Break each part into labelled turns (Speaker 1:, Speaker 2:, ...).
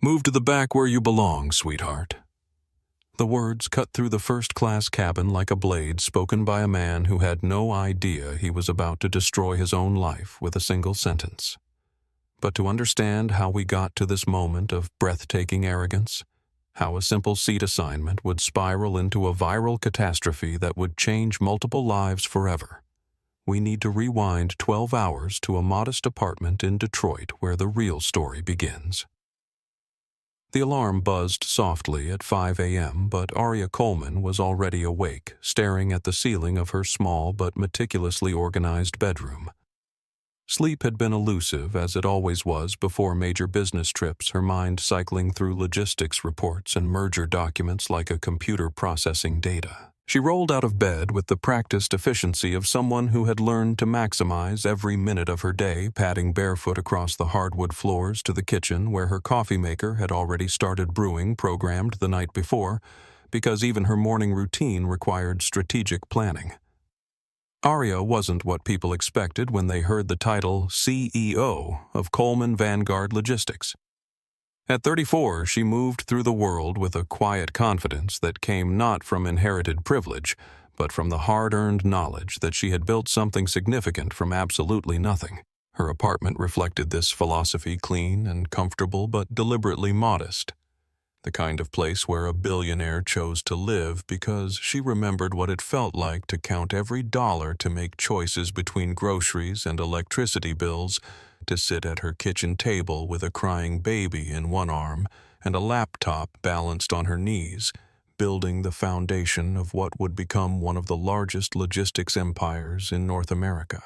Speaker 1: Move to the back where you belong, sweetheart." The words cut through the first-class cabin like a blade spoken by a man who had no idea he was about to destroy his own life with a single sentence. But to understand how we got to this moment of breathtaking arrogance, how a simple seat assignment would spiral into a viral catastrophe that would change multiple lives forever, we need to rewind 12 hours to a modest apartment in Detroit where the real story begins. The alarm buzzed softly at 5 a.m., but Aria Coleman was already awake, staring at the ceiling of her small but meticulously organized bedroom. Sleep had been elusive, as it always was before major business trips, her mind cycling through logistics reports and merger documents like a computer processing data. She rolled out of bed with the practiced efficiency of someone who had learned to maximize every minute of her day, padding barefoot across the hardwood floors to the kitchen where her coffee maker had already started brewing, programmed the night before, because even her morning routine required strategic planning. Aria wasn't what people expected when they heard the title CEO of Coleman Vanguard Logistics. At 34, she moved through the world with a quiet confidence that came not from inherited privilege, but from the hard-earned knowledge that she had built something significant from absolutely nothing. Her apartment reflected this philosophy, clean and comfortable but deliberately modest. The kind of place where a billionaire chose to live because she remembered what it felt like to count every dollar to make choices between groceries and electricity bills, to sit at her kitchen table with a crying baby in one arm and a laptop balanced on her knees, building the foundation of what would become one of the largest logistics empires in North America.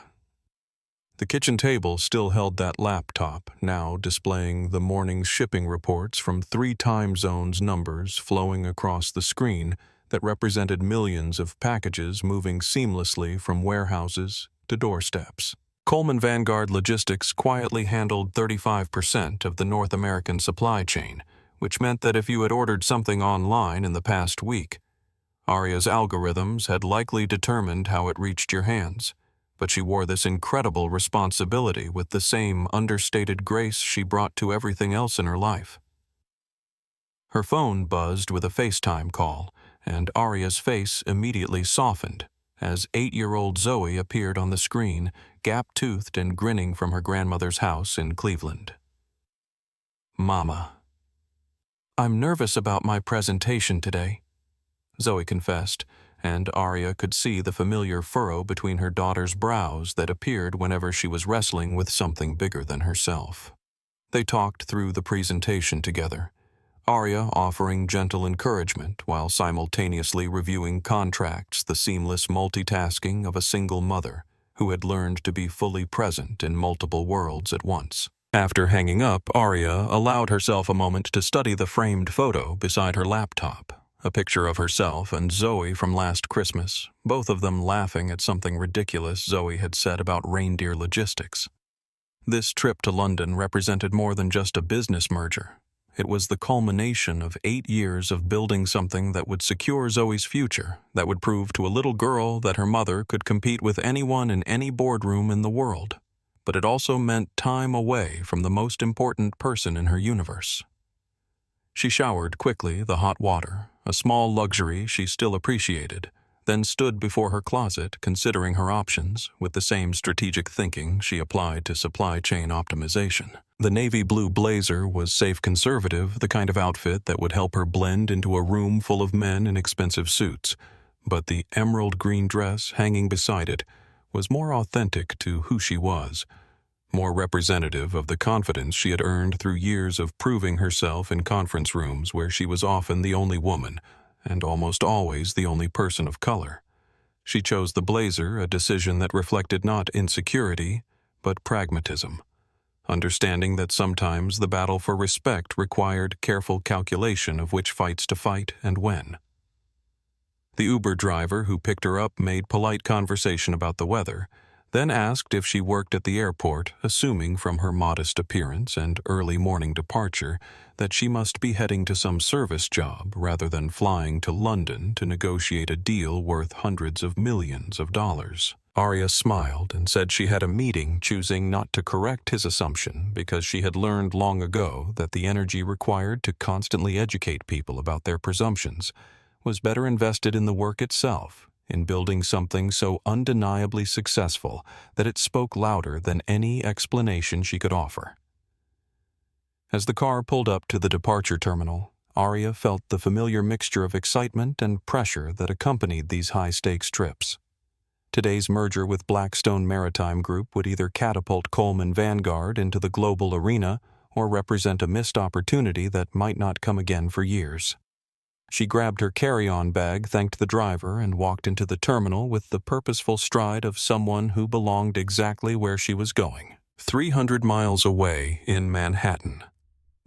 Speaker 1: The kitchen table still held that laptop, now displaying the morning's shipping reports from 3 time zones, numbers flowing across the screen that represented millions of packages moving seamlessly from warehouses to doorsteps. Coleman Vanguard Logistics quietly handled 35% of the North American supply chain, which meant that if you had ordered something online in the past week, Aria's algorithms had likely determined how it reached your hands. But she wore this incredible responsibility with the same understated grace she brought to everything else in her life. Her phone buzzed with a FaceTime call, and Aria's face immediately softened as 8-year-old Zoe appeared on the screen, gap-toothed and grinning from her grandmother's house in Cleveland. "Mama, I'm nervous about my presentation today," Zoe confessed, and Aria could see the familiar furrow between her daughter's brows that appeared whenever she was wrestling with something bigger than herself. They talked through the presentation together, Aria offering gentle encouragement while simultaneously reviewing contracts, the seamless multitasking of a single mother who had learned to be fully present in multiple worlds at once. After hanging up, Aria allowed herself a moment to study the framed photo beside her laptop, a picture of herself and Zoe from last Christmas, both of them laughing at something ridiculous Zoe had said about reindeer logistics. This trip to London represented more than just a business merger. It was the culmination of 8 years of building something that would secure Zoe's future, that would prove to a little girl that her mother could compete with anyone in any boardroom in the world. But it also meant time away from the most important person in her universe. She showered quickly, the hot water, a small luxury she still appreciated, then stood before her closet considering her options with the same strategic thinking she applied to supply chain optimization. The navy blue blazer was safe conservative, the kind of outfit that would help her blend into a room full of men in expensive suits, but the emerald green dress hanging beside it was more authentic to who she was, more representative of the confidence she had earned through years of proving herself in conference rooms where she was often the only woman, and almost always the only person of color. She chose the blazer, a decision that reflected not insecurity, but pragmatism, understanding that sometimes the battle for respect required careful calculation of which fights to fight and when. The Uber driver who picked her up made polite conversation about the weather, then asked if she worked at the airport, assuming from her modest appearance and early morning departure that she must be heading to some service job rather than flying to London to negotiate a deal worth hundreds of millions of dollars. Aria smiled and said she had a meeting, choosing not to correct his assumption because she had learned long ago that the energy required to constantly educate people about their presumptions was better invested in the work itself, in building something so undeniably successful that it spoke louder than any explanation she could offer. As the car pulled up to the departure terminal, Aria felt the familiar mixture of excitement and pressure that accompanied these high-stakes trips. Today's merger with Blackstone Maritime Group would either catapult Coleman Vanguard into the global arena or represent a missed opportunity that might not come again for years. She grabbed her carry-on bag, thanked the driver, and walked into the terminal with the purposeful stride of someone who belonged exactly where she was going, 300 miles away in Manhattan.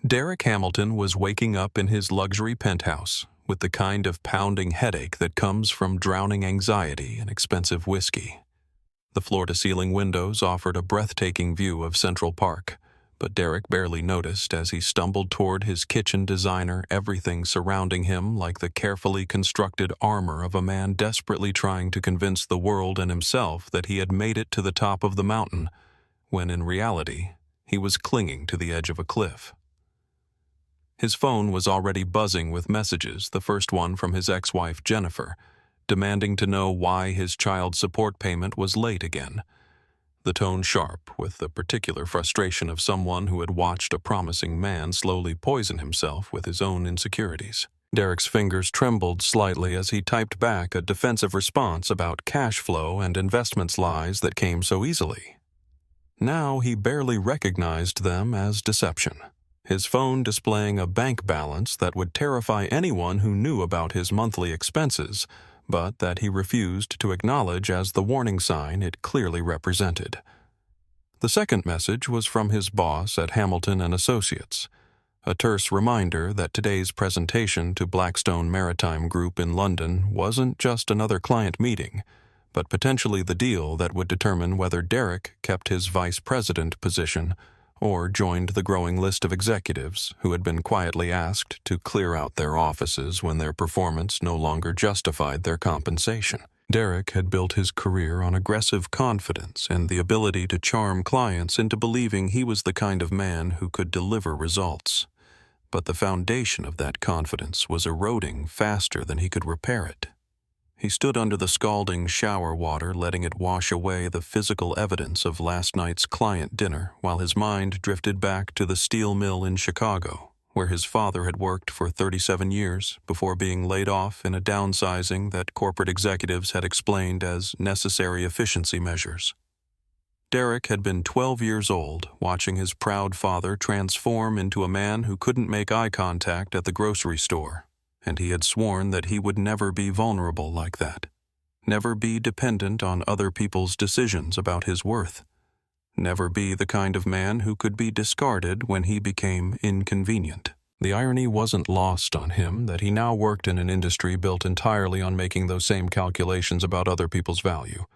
Speaker 1: Derek Hamilton was waking up in his luxury penthouse with the kind of pounding headache that comes from drowning anxiety in expensive whiskey. The floor-to-ceiling windows offered a breathtaking view of Central Park, but Derek barely noticed as he stumbled toward his kitchen designer, everything surrounding him like the carefully constructed armor of a man desperately trying to convince the world and himself that he had made it to the top of the mountain, when in reality, he was clinging to the edge of a cliff. His phone was already buzzing with messages, the first one from his ex-wife Jennifer, demanding to know why his child support payment was late again. The tone sharp, with the particular frustration of someone who had watched a promising man slowly poison himself with his own insecurities. Derek's fingers trembled slightly as he typed back a defensive response about cash flow and investments lies that came so easily. Now he barely recognized them as deception, his phone displaying a bank balance that would terrify anyone who knew about his monthly expenses, but that he refused to acknowledge as the warning sign it clearly represented. The second message was from his boss at Hamilton & Associates, a terse reminder that today's presentation to Blackstone Maritime Group in London wasn't just another client meeting, but potentially the deal that would determine whether Derek kept his vice president position or joined the growing list of executives who had been quietly asked to clear out their offices when their performance no longer justified their compensation. Derek had built his career on aggressive confidence and the ability to charm clients into believing he was the kind of man who could deliver results. But the foundation of that confidence was eroding faster than he could repair it. He stood under the scalding shower water, letting it wash away the physical evidence of last night's client dinner, while his mind drifted back to the steel mill in Chicago, where his father had worked for 37 years before being laid off in a downsizing that corporate executives had explained as necessary efficiency measures. Derek had been 12 years old, watching his proud father transform into a man who couldn't make eye contact at the grocery store. And he had sworn that he would never be vulnerable like that, never be dependent on other people's decisions about his worth, never be the kind of man who could be discarded when he became inconvenient. The irony wasn't lost on him that he now worked in an industry built entirely on making those same calculations about other people's value.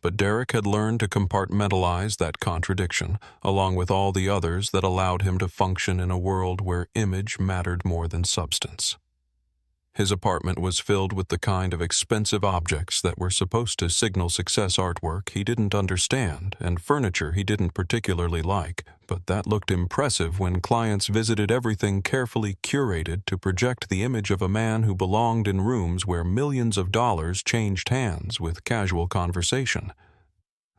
Speaker 1: But Derek had learned to compartmentalize that contradiction, along with all the others that allowed him to function in a world where image mattered more than substance. His apartment was filled with the kind of expensive objects that were supposed to signal success artwork he didn't understand and furniture he didn't particularly like, but that looked impressive when clients visited everything carefully curated to project the image of a man who belonged in rooms where millions of dollars changed hands with casual conversation.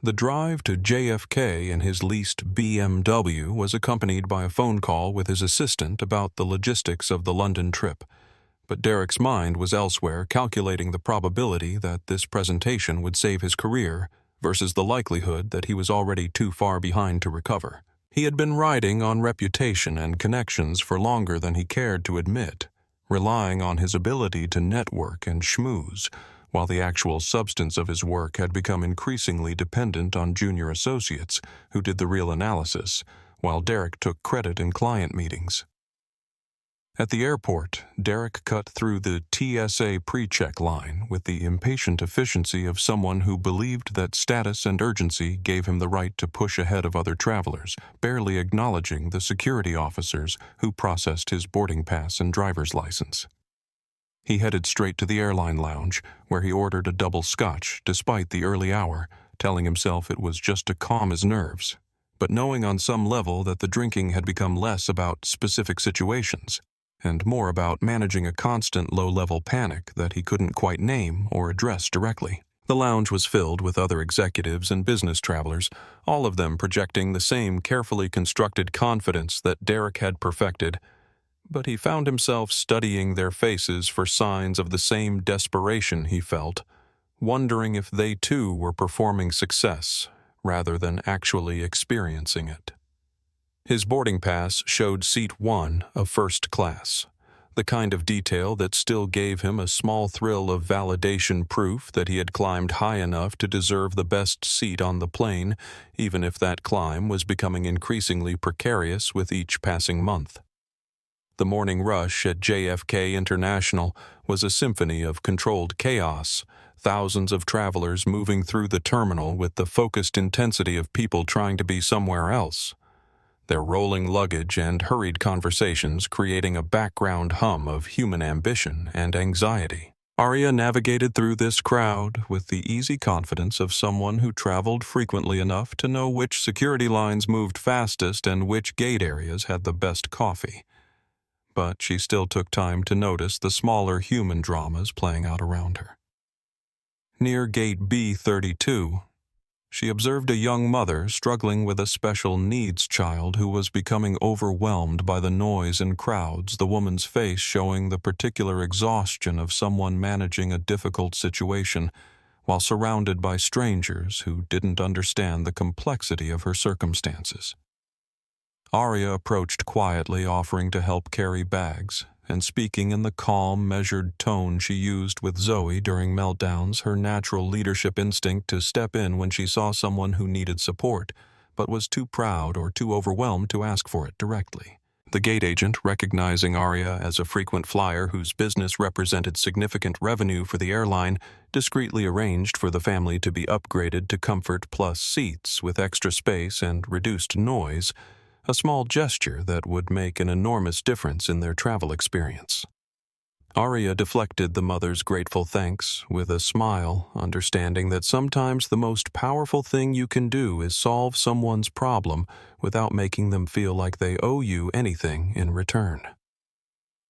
Speaker 1: The drive to JFK in his leased BMW was accompanied by a phone call with his assistant about the logistics of the London trip. But Derek's mind was elsewhere, calculating the probability that this presentation would save his career versus the likelihood that he was already too far behind to recover. He had been riding on reputation and connections for longer than he cared to admit, relying on his ability to network and schmooze, while the actual substance of his work had become increasingly dependent on junior associates who did the real analysis, while Derek took credit in client meetings. At the airport, Derek cut through the TSA pre-check line with the impatient efficiency of someone who believed that status and urgency gave him the right to push ahead of other travelers, barely acknowledging the security officers who processed his boarding pass and driver's license. He headed straight to the airline lounge, where he ordered a double scotch despite the early hour, telling himself it was just to calm his nerves, but knowing on some level that the drinking had become less about specific situations and more about managing a constant low-level panic that he couldn't quite name or address directly. The lounge was filled with other executives and business travelers, all of them projecting the same carefully constructed confidence that Derek had perfected, but he found himself studying their faces for signs of the same desperation he felt, wondering if they too were performing success rather than actually experiencing it. His boarding pass showed seat 1 of first class, the kind of detail that still gave him a small thrill of validation proof that he had climbed high enough to deserve the best seat on the plane, even if that climb was becoming increasingly precarious with each passing month. The morning rush at JFK International was a symphony of controlled chaos, thousands of travelers moving through the terminal with the focused intensity of people trying to be somewhere else, their rolling luggage and hurried conversations creating a background hum of human ambition and anxiety. Aria navigated through this crowd with the easy confidence of someone who traveled frequently enough to know which security lines moved fastest and which gate areas had the best coffee. But she still took time to notice the smaller human dramas playing out around her. Near gate B32, she observed a young mother struggling with a special needs child who was becoming overwhelmed by the noise and crowds, the woman's face showing the particular exhaustion of someone managing a difficult situation while surrounded by strangers who didn't understand the complexity of her circumstances. Aria approached quietly, offering to help carry bags, and speaking in the calm, measured tone she used with Zoe during meltdowns, her natural leadership instinct to step in when she saw someone who needed support, but was too proud or too overwhelmed to ask for it directly. The gate agent, recognizing Aria as a frequent flyer whose business represented significant revenue for the airline, discreetly arranged for the family to be upgraded to Comfort Plus seats with extra space and reduced noise, a small gesture that would make an enormous difference in their travel experience. Aria deflected the mother's grateful thanks with a smile, understanding that sometimes the most powerful thing you can do is solve someone's problem without making them feel like they owe you anything in return.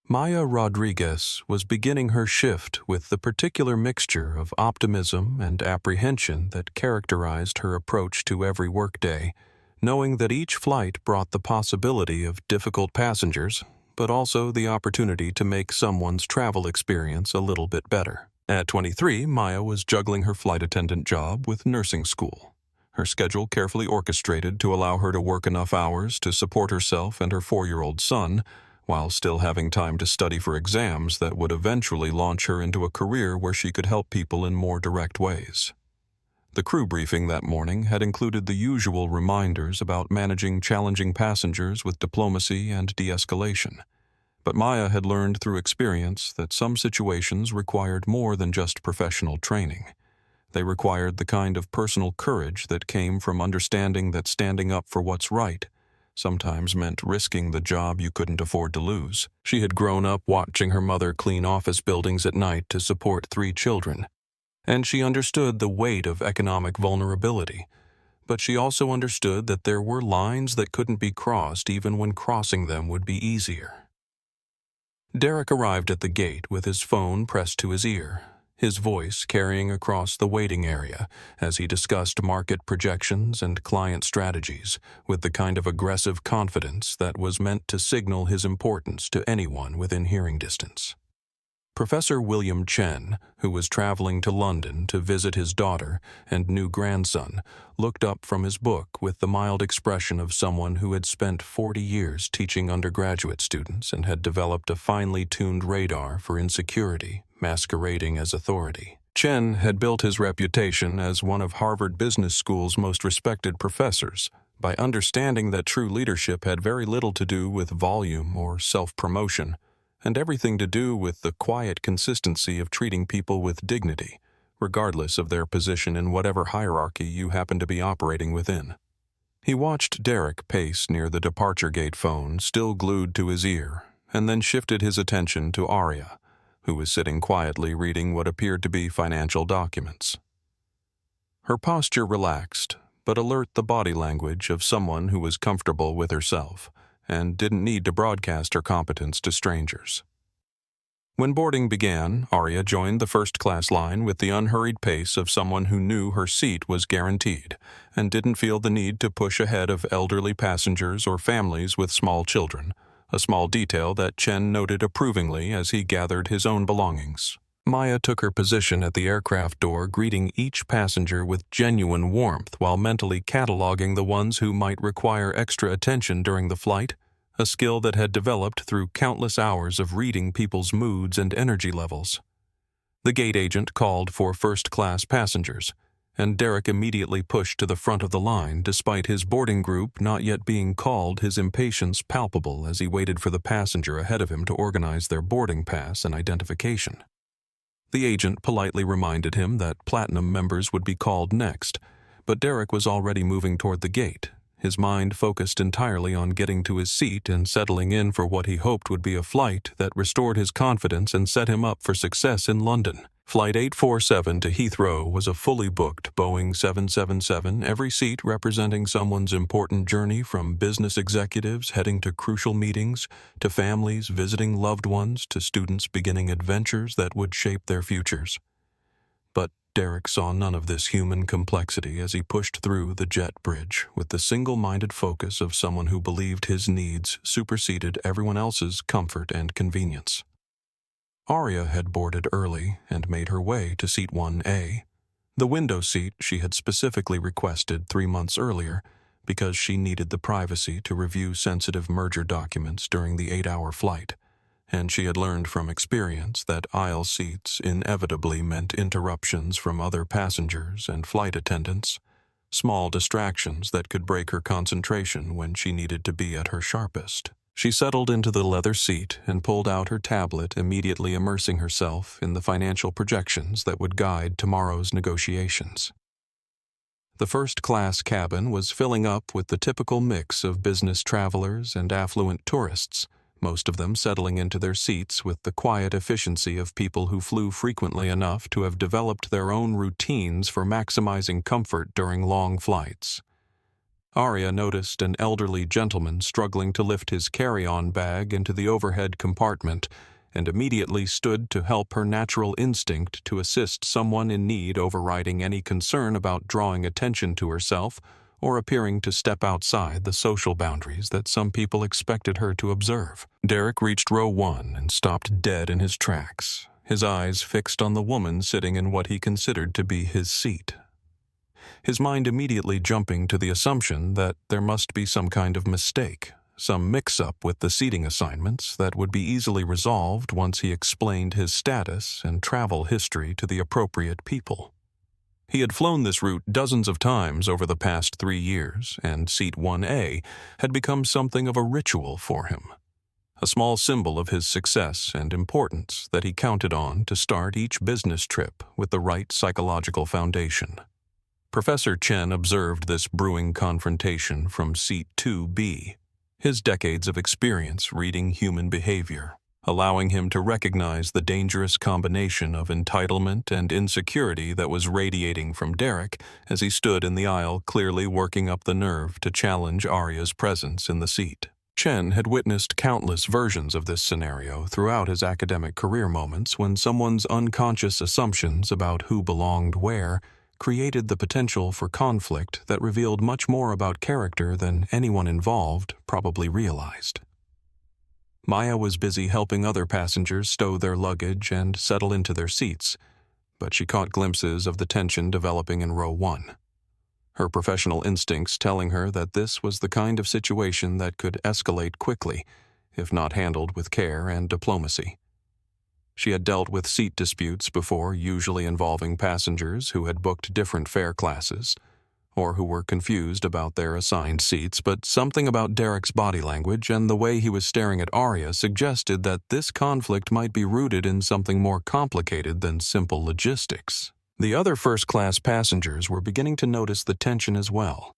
Speaker 1: Maya Rodriguez was beginning her shift with the particular mixture of optimism and apprehension that characterized her approach to every workday, knowing that each flight brought the possibility of difficult passengers, but also the opportunity to make someone's travel experience a little bit better. At 23, Maya was juggling her flight attendant job with nursing school, her schedule carefully orchestrated to allow her to work enough hours to support herself and her 4-year-old son, while still having time to study for exams that would eventually launch her into a career where she could help people in more direct ways. The crew briefing that morning had included the usual reminders about managing challenging passengers with diplomacy and de-escalation. But Maya had learned through experience that some situations required more than just professional training. They required the kind of personal courage that came from understanding that standing up for what's right sometimes meant risking the job you couldn't afford to lose. She had grown up watching her mother clean office buildings at night to support 3 children. And she understood the weight of economic vulnerability, but she also understood that there were lines that couldn't be crossed even when crossing them would be easier. Derek arrived at the gate with his phone pressed to his ear, his voice carrying across the waiting area as he discussed market projections and client strategies with the kind of aggressive confidence that was meant to signal his importance to anyone within hearing distance. Professor William Chen, who was traveling to London to visit his daughter and new grandson, looked up from his book with the mild expression of someone who had spent 40 years teaching undergraduate students and had developed a finely tuned radar for insecurity, masquerading as authority. Chen had built his reputation as one of Harvard Business School's most respected professors by understanding that true leadership had very little to do with volume or self-promotion, and everything to do with the quiet consistency of treating people with dignity, regardless of their position in whatever hierarchy you happen to be operating within. He watched Derek pace near the departure gate phone, still glued to his ear, and then shifted his attention to Aria, who was sitting quietly reading what appeared to be financial documents. Her posture relaxed, but alert the body language of someone who was comfortable with herself and didn't need to broadcast her competence to strangers. When boarding began, Aria joined the first-class line with the unhurried pace of someone who knew her seat was guaranteed and didn't feel the need to push ahead of elderly passengers or families with small children, a small detail that Chen noted approvingly as he gathered his own belongings. Maya took her position at the aircraft door, greeting each passenger with genuine warmth while mentally cataloging the ones who might require extra attention during the flight, a skill that had developed through countless hours of reading people's moods and energy levels. The gate agent called for first-class passengers, and Derek immediately pushed to the front of the line despite his boarding group not yet being called, his impatience palpable as he waited for the passenger ahead of him to organize their boarding pass and identification. The agent politely reminded him that Platinum members would be called next, but Derek was already moving toward the gate, his mind focused entirely on getting to his seat and settling in for what he hoped would be a flight that restored his confidence and set him up for success in London. Flight 847 to Heathrow was a fully booked Boeing 777, every seat representing someone's important journey, from business executives heading to crucial meetings, to families visiting loved ones, to students beginning adventures that would shape their futures. But Derek saw none of this human complexity as he pushed through the jet bridge with the single-minded focus of someone who believed his needs superseded everyone else's comfort and convenience. Aria had boarded early and made her way to seat 1A, the window seat she had specifically requested 3 months earlier because she needed the privacy to review sensitive merger documents during the 8-hour flight, and she had learned from experience that aisle seats inevitably meant interruptions from other passengers and flight attendants, small distractions that could break her concentration when she needed to be at her sharpest. She settled into the leather seat and pulled out her tablet, immediately immersing herself in the financial projections that would guide tomorrow's negotiations. The first-class cabin was filling up with the typical mix of business travelers and affluent tourists, most of them settling into their seats with the quiet efficiency of people who flew frequently enough to have developed their own routines for maximizing comfort during long flights. Aria noticed an elderly gentleman struggling to lift his carry-on bag into the overhead compartment and immediately stood to help, her natural instinct to assist someone in need overriding any concern about drawing attention to herself or appearing to step outside the social boundaries that some people expected her to observe. Derek reached row 1 and stopped dead in his tracks, his eyes fixed on the woman sitting in what he considered to be his seat. His mind immediately jumping to the assumption that there must be some kind of mistake, some mix-up with the seating assignments that would be easily resolved once he explained his status and travel history to the appropriate people. He had flown this route dozens of times over the past 3 years, and seat 1A had become something of a ritual for him, a small symbol of his success and importance that he counted on to start each business trip with the right psychological foundation. Professor Chen observed this brewing confrontation from seat 2B, his decades of experience reading human behavior, allowing him to recognize the dangerous combination of entitlement and insecurity that was radiating from Derek as he stood in the aisle, clearly working up the nerve to challenge Aria's presence in the seat. Chen had witnessed countless versions of this scenario throughout his academic career, moments when someone's unconscious assumptions about who belonged where created the potential for conflict that revealed much more about character than anyone involved probably realized. Maya was busy helping other passengers stow their luggage and settle into their seats, but she caught glimpses of the tension developing in row 1. Her professional instincts telling her that this was the kind of situation that could escalate quickly, if not handled with care and diplomacy. She had dealt with seat disputes before, usually involving passengers who had booked different fare classes, or who were confused about their assigned seats, but something about Derek's body language and the way he was staring at Aria suggested that this conflict might be rooted in something more complicated than simple logistics. The other first-class passengers were beginning to notice the tension as well,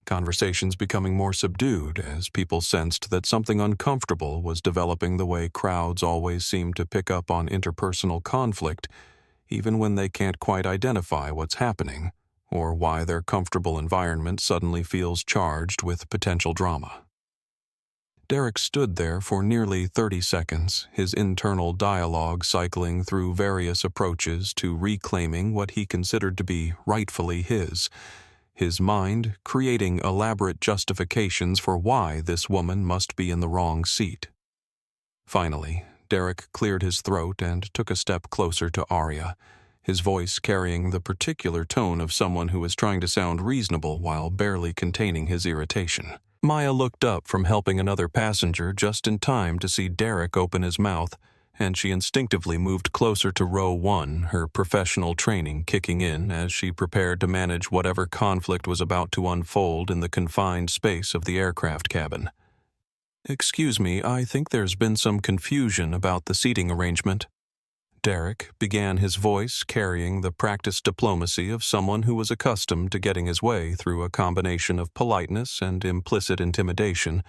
Speaker 1: conversations becoming more subdued as people sensed that something uncomfortable was developing, the way crowds always seem to pick up on interpersonal conflict, even when they can't quite identify what's happening or why their comfortable environment suddenly feels charged with potential drama. Derek stood there for nearly 30 seconds, his internal dialogue cycling through various approaches to reclaiming what he considered to be rightfully his mind creating elaborate justifications for why this woman must be in the wrong seat. Finally, Derek cleared his throat and took a step closer to Aria, his voice carrying the particular tone of someone who is trying to sound reasonable while barely containing his irritation. Maya looked up from helping another passenger just in time to see Derek open his mouth, and she instinctively moved closer to row 1, her professional training kicking in as she prepared to manage whatever conflict was about to unfold in the confined space of the aircraft cabin. "Excuse me, I think there's been some confusion about the seating arrangement." Derek began, his voice carrying the practiced diplomacy of someone who was accustomed to getting his way through a combination of politeness and implicit intimidation,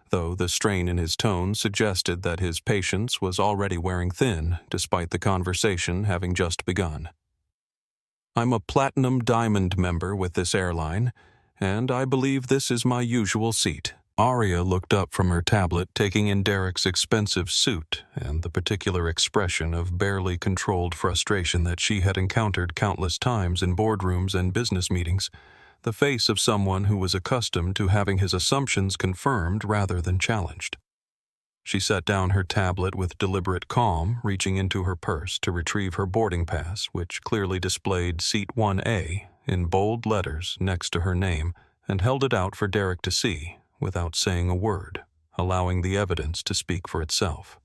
Speaker 1: though the strain in his tone suggested that his patience was already wearing thin despite the conversation having just begun. "I'm a Platinum Diamond member with this airline, and I believe this is my usual seat." Aria looked up from her tablet, taking in Derek's expensive suit and the particular expression of barely controlled frustration that she had encountered countless times in boardrooms and business meetings, the face of someone who was accustomed to having his assumptions confirmed rather than challenged. She set down her tablet with deliberate calm, reaching into her purse to retrieve her boarding pass, which clearly displayed Seat 1A in bold letters next to her name, and held it out for Derek to see, without saying a word, allowing the evidence to speak for itself.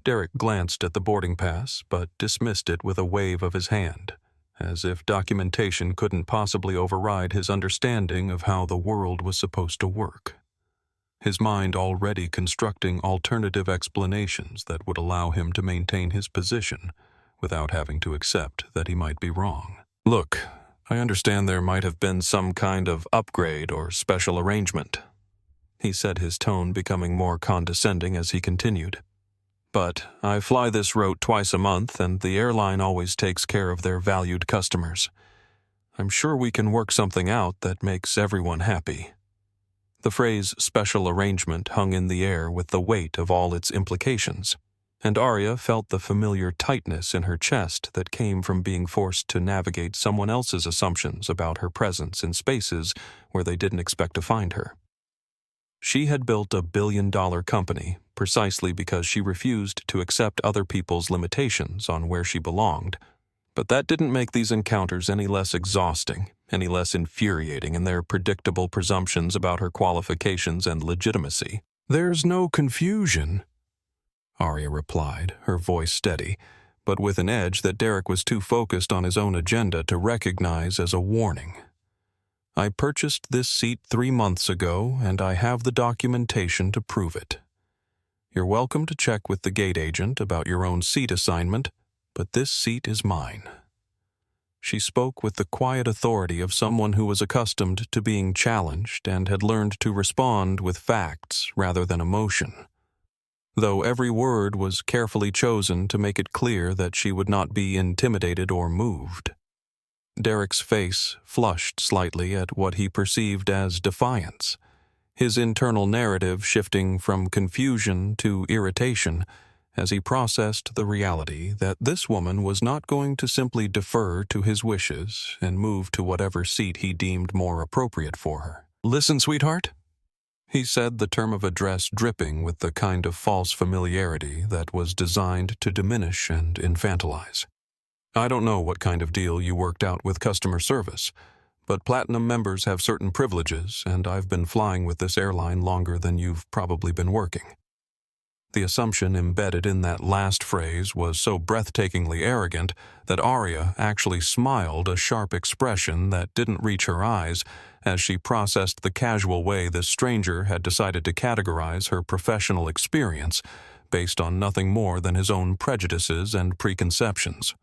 Speaker 1: Derek glanced at the boarding pass, but dismissed it with a wave of his hand, as if documentation couldn't possibly override his understanding of how the world was supposed to work. His mind already constructing alternative explanations that would allow him to maintain his position without having to accept that he might be wrong. "Look, I understand there might have been some kind of upgrade or special arrangement," he said, his tone becoming more condescending as he continued. "But I fly this route twice a month, and the airline always takes care of their valued customers. I'm sure we can work something out that makes everyone happy." The phrase "special arrangement" hung in the air with the weight of all its implications, and Aria felt the familiar tightness in her chest that came from being forced to navigate someone else's assumptions about her presence in spaces where they didn't expect to find her. She had built a billion-dollar company precisely because she refused to accept other people's limitations on where she belonged, but that didn't make these encounters any less exhausting, any less infuriating in their predictable presumptions about her qualifications and legitimacy. "There's no confusion," Aria replied, her voice steady, but with an edge that Derek was too focused on his own agenda to recognize as a warning. "I purchased this seat 3 months ago, and I have the documentation to prove it. You're welcome to check with the gate agent about your own seat assignment, but this seat is mine." She spoke with the quiet authority of someone who was accustomed to being challenged and had learned to respond with facts rather than emotion, though every word was carefully chosen to make it clear that she would not be intimidated or moved. Derek's face flushed slightly at what he perceived as defiance, his internal narrative shifting from confusion to irritation as he processed the reality that this woman was not going to simply defer to his wishes and move to whatever seat he deemed more appropriate for her. "Listen, sweetheart," he said, the term of address dripping with the kind of false familiarity that was designed to diminish and infantilize. "I don't know what kind of deal you worked out with customer service, but Platinum members have certain privileges, and I've been flying with this airline longer than you've probably been working." The assumption embedded in that last phrase was so breathtakingly arrogant that Aria actually smiled a sharp expression that didn't reach her eyes as she processed the casual way this stranger had decided to categorize her professional experience based on nothing more than his own prejudices and preconceptions.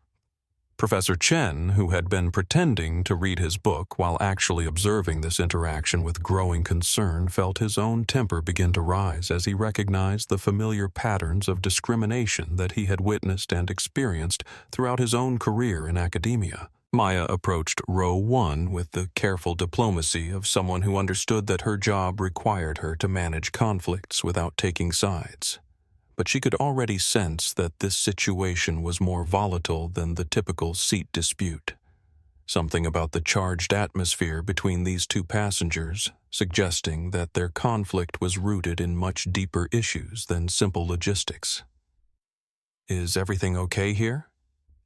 Speaker 1: Professor Chen, who had been pretending to read his book while actually observing this interaction with growing concern, felt his own temper begin to rise as he recognized the familiar patterns of discrimination that he had witnessed and experienced throughout his own career in academia. Maya approached row 1 with the careful diplomacy of someone who understood that her job required her to manage conflicts without taking sides. But she could already sense that this situation was more volatile than the typical seat dispute. Something about the charged atmosphere between these two passengers, suggesting that their conflict was rooted in much deeper issues than simple logistics. "Is everything okay here?"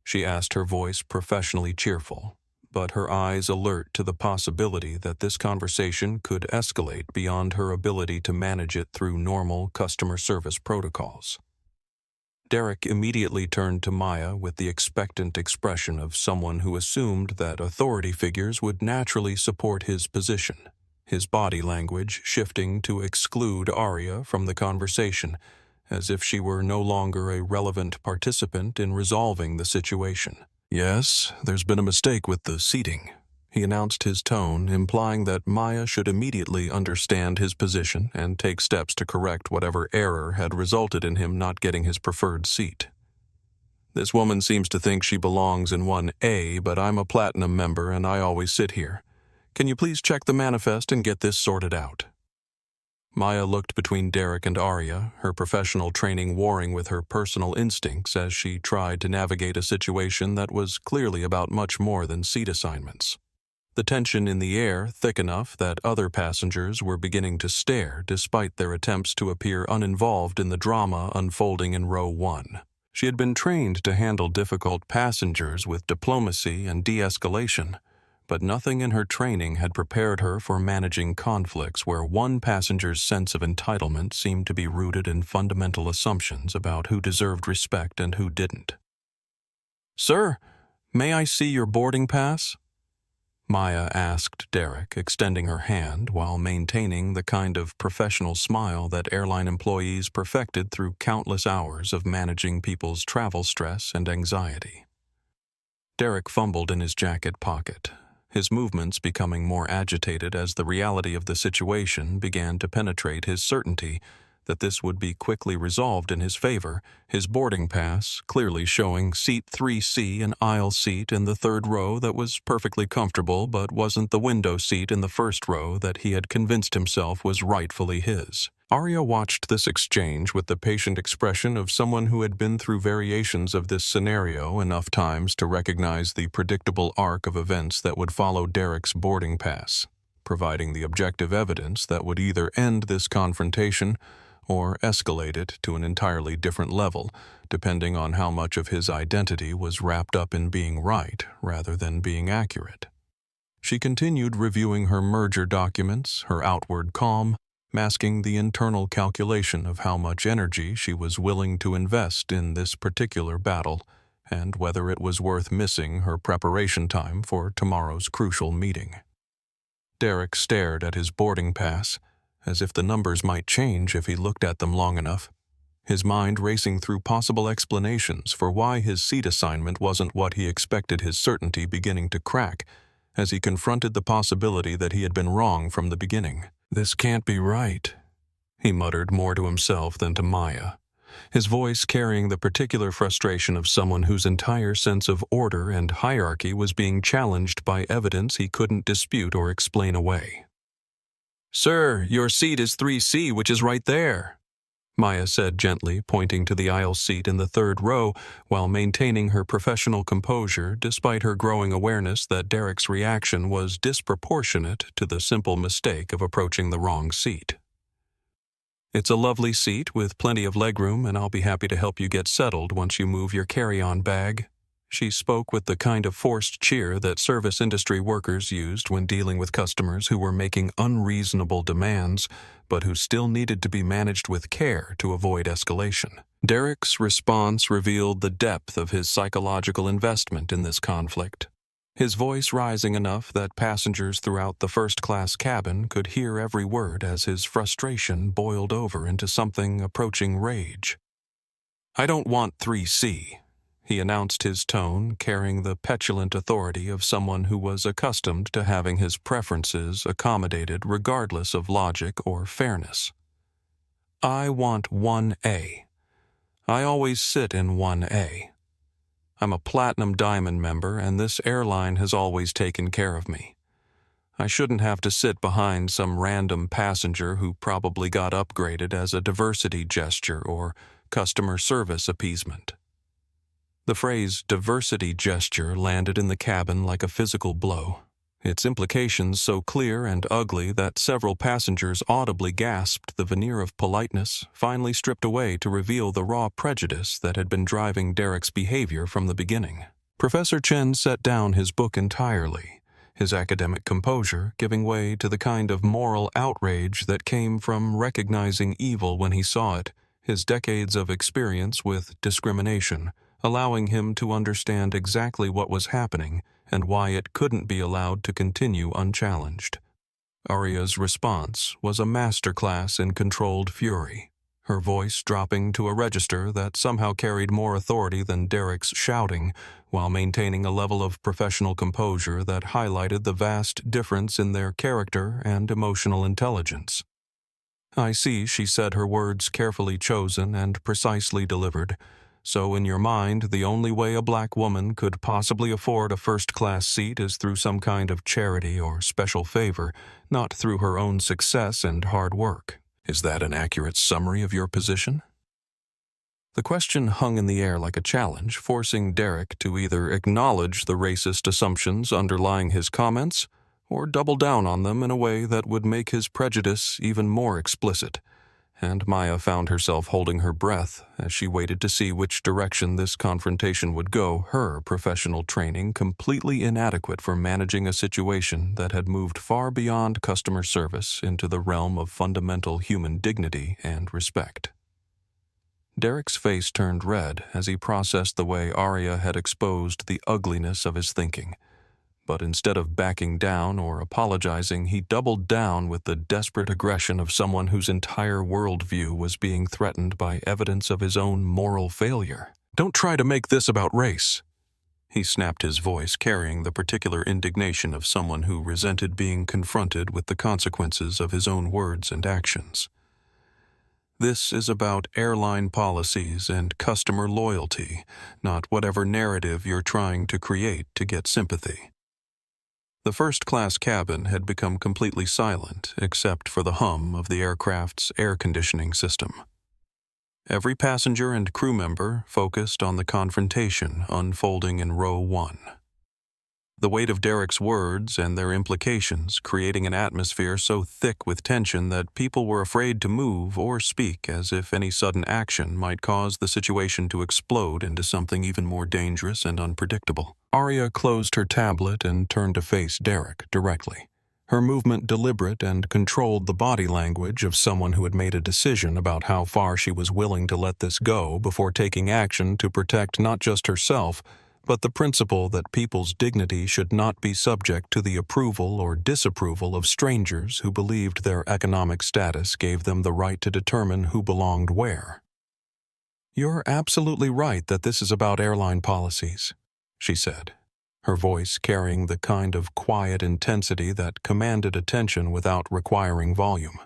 Speaker 1: she asked, her voice professionally cheerful, but her eyes alert to the possibility that this conversation could escalate beyond her ability to manage it through normal customer service protocols. Derek immediately turned to Maya with the expectant expression of someone who assumed that authority figures would naturally support his position, his body language shifting to exclude Aria from the conversation, as if she were no longer a relevant participant in resolving the situation. "Yes, there's been a mistake with the seating," he announced, his tone implying that Maya should immediately understand his position and take steps to correct whatever error had resulted in him not getting his preferred seat. "This woman seems to think she belongs in 1A, but I'm a Platinum member and I always sit here. Can you please check the manifest and get this sorted out?" Maya looked between Derek and Aria, her professional training warring with her personal instincts as she tried to navigate a situation that was clearly about much more than seat assignments. The tension in the air thick enough that other passengers were beginning to stare despite their attempts to appear uninvolved in the drama unfolding in row 1. She had been trained to handle difficult passengers with diplomacy and de-escalation, but nothing in her training had prepared her for managing conflicts where one passenger's sense of entitlement seemed to be rooted in fundamental assumptions about who deserved respect and who didn't. "Sir, may I see your boarding pass?" Maya asked Derek, extending her hand while maintaining the kind of professional smile that airline employees perfected through countless hours of managing people's travel stress and anxiety. Derek fumbled in his jacket pocket, his movements becoming more agitated as the reality of the situation began to penetrate his certainty that this would be quickly resolved in his favor, his boarding pass clearly showing seat 3C, an aisle seat in the third row that was perfectly comfortable but wasn't the window seat in the first row that he had convinced himself was rightfully his. Aria watched this exchange with the patient expression of someone who had been through variations of this scenario enough times to recognize the predictable arc of events that would follow Derek's boarding pass, providing the objective evidence that would either end this confrontation or escalate it to an entirely different level, depending on how much of his identity was wrapped up in being right rather than being accurate. She continued reviewing her merger documents, her outward calm, masking the internal calculation of how much energy she was willing to invest in this particular battle, and whether it was worth missing her preparation time for tomorrow's crucial meeting. Derek stared at his boarding pass, as if the numbers might change if he looked at them long enough, his mind racing through possible explanations for why his seat assignment wasn't what he expected, his certainty beginning to crack as he confronted the possibility that he had been wrong from the beginning. "This can't be right," he muttered more to himself than to Maya, his voice carrying the particular frustration of someone whose entire sense of order and hierarchy was being challenged by evidence he couldn't dispute or explain away. "Sir, your seat is 3C, which is right there," Maya said gently, pointing to the aisle seat in the third row while maintaining her professional composure despite her growing awareness that Derek's reaction was disproportionate to the simple mistake of approaching the wrong seat. "It's a lovely seat with plenty of legroom, and I'll be happy to help you get settled once you move your carry-on bag." She spoke with the kind of forced cheer that service industry workers used when dealing with customers who were making unreasonable demands, but who still needed to be managed with care to avoid escalation. Derek's response revealed the depth of his psychological investment in this conflict, his voice rising enough that passengers throughout the first-class cabin could hear every word as his frustration boiled over into something approaching rage. "I don't want 3C. He announced, his tone carrying the petulant authority of someone who was accustomed to having his preferences accommodated regardless of logic or fairness. "I want 1A. I always sit in 1A. I'm a Platinum Diamond member, and this airline has always taken care of me. I shouldn't have to sit behind some random passenger who probably got upgraded as a diversity gesture or customer service appeasement." The phrase diversity gesture landed in the cabin like a physical blow, its implications so clear and ugly that several passengers audibly gasped, the veneer of politeness finally stripped away to reveal the raw prejudice that had been driving Derek's behavior from the beginning. Professor Chen set down his book entirely, his academic composure giving way to the kind of moral outrage that came from recognizing evil when he saw it, his decades of experience with discrimination allowing him to understand exactly what was happening and why it couldn't be allowed to continue unchallenged. Aria's response was a masterclass in controlled fury, her voice dropping to a register that somehow carried more authority than Derek's shouting, while maintaining a level of professional composure that highlighted the vast difference in their character and emotional intelligence. "I see," she said, her words carefully chosen and precisely delivered. "So in your mind, the only way a black woman could possibly afford a first-class seat is through some kind of charity or special favor, not through her own success and hard work. Is that an accurate summary of your position?" The question hung in the air like a challenge, forcing Derek to either acknowledge the racist assumptions underlying his comments or double down on them in a way that would make his prejudice even more explicit. And Maya found herself holding her breath as she waited to see which direction this confrontation would go, her professional training completely inadequate for managing a situation that had moved far beyond customer service into the realm of fundamental human dignity and respect. Derek's face turned red as he processed the way Aria had exposed the ugliness of his thinking. But instead of backing down or apologizing, he doubled down with the desperate aggression of someone whose entire worldview was being threatened by evidence of his own moral failure. "Don't try to make this about race." He snapped his voice, carrying the particular indignation of someone who resented being confronted with the consequences of his own words and actions. "This is about airline policies and customer loyalty, not whatever narrative you're trying to create to get sympathy." The first-class cabin had become completely silent except for the hum of the aircraft's air conditioning system. Every passenger and crew member focused on the confrontation unfolding in row 1. The weight of Derek's words and their implications creating an atmosphere so thick with tension that people were afraid to move or speak, as if any sudden action might cause the situation to explode into something even more dangerous and unpredictable. Aria closed her tablet and turned to face Derek directly, her movement deliberate and controlled the body language of someone who had made a decision about how far she was willing to let this go before taking action to protect not just herself, but the principle that people's dignity should not be subject to the approval or disapproval of strangers who believed their economic status gave them the right to determine who belonged where. "You're absolutely right that this is about airline policies," she said, her voice carrying the kind of quiet intensity that commanded attention without requiring volume.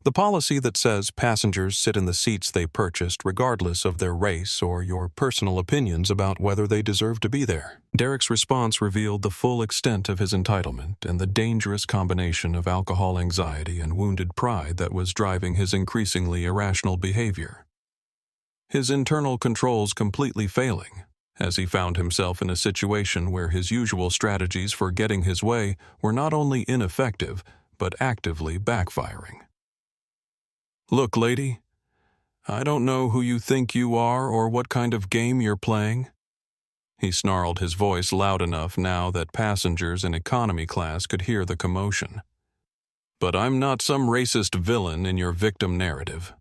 Speaker 1: "The policy that says passengers sit in the seats they purchased regardless of their race or your personal opinions about whether they deserve to be there." Derek's response revealed the full extent of his entitlement and the dangerous combination of alcohol anxiety and wounded pride that was driving his increasingly irrational behavior. His internal controls completely failing, as he found himself in a situation where his usual strategies for getting his way were not only ineffective, but actively backfiring. "Look, lady, I don't know who you think you are or what kind of game you're playing." He snarled, his voice loud enough now that passengers in economy class could hear the commotion. "But I'm not some racist villain in your victim narrative.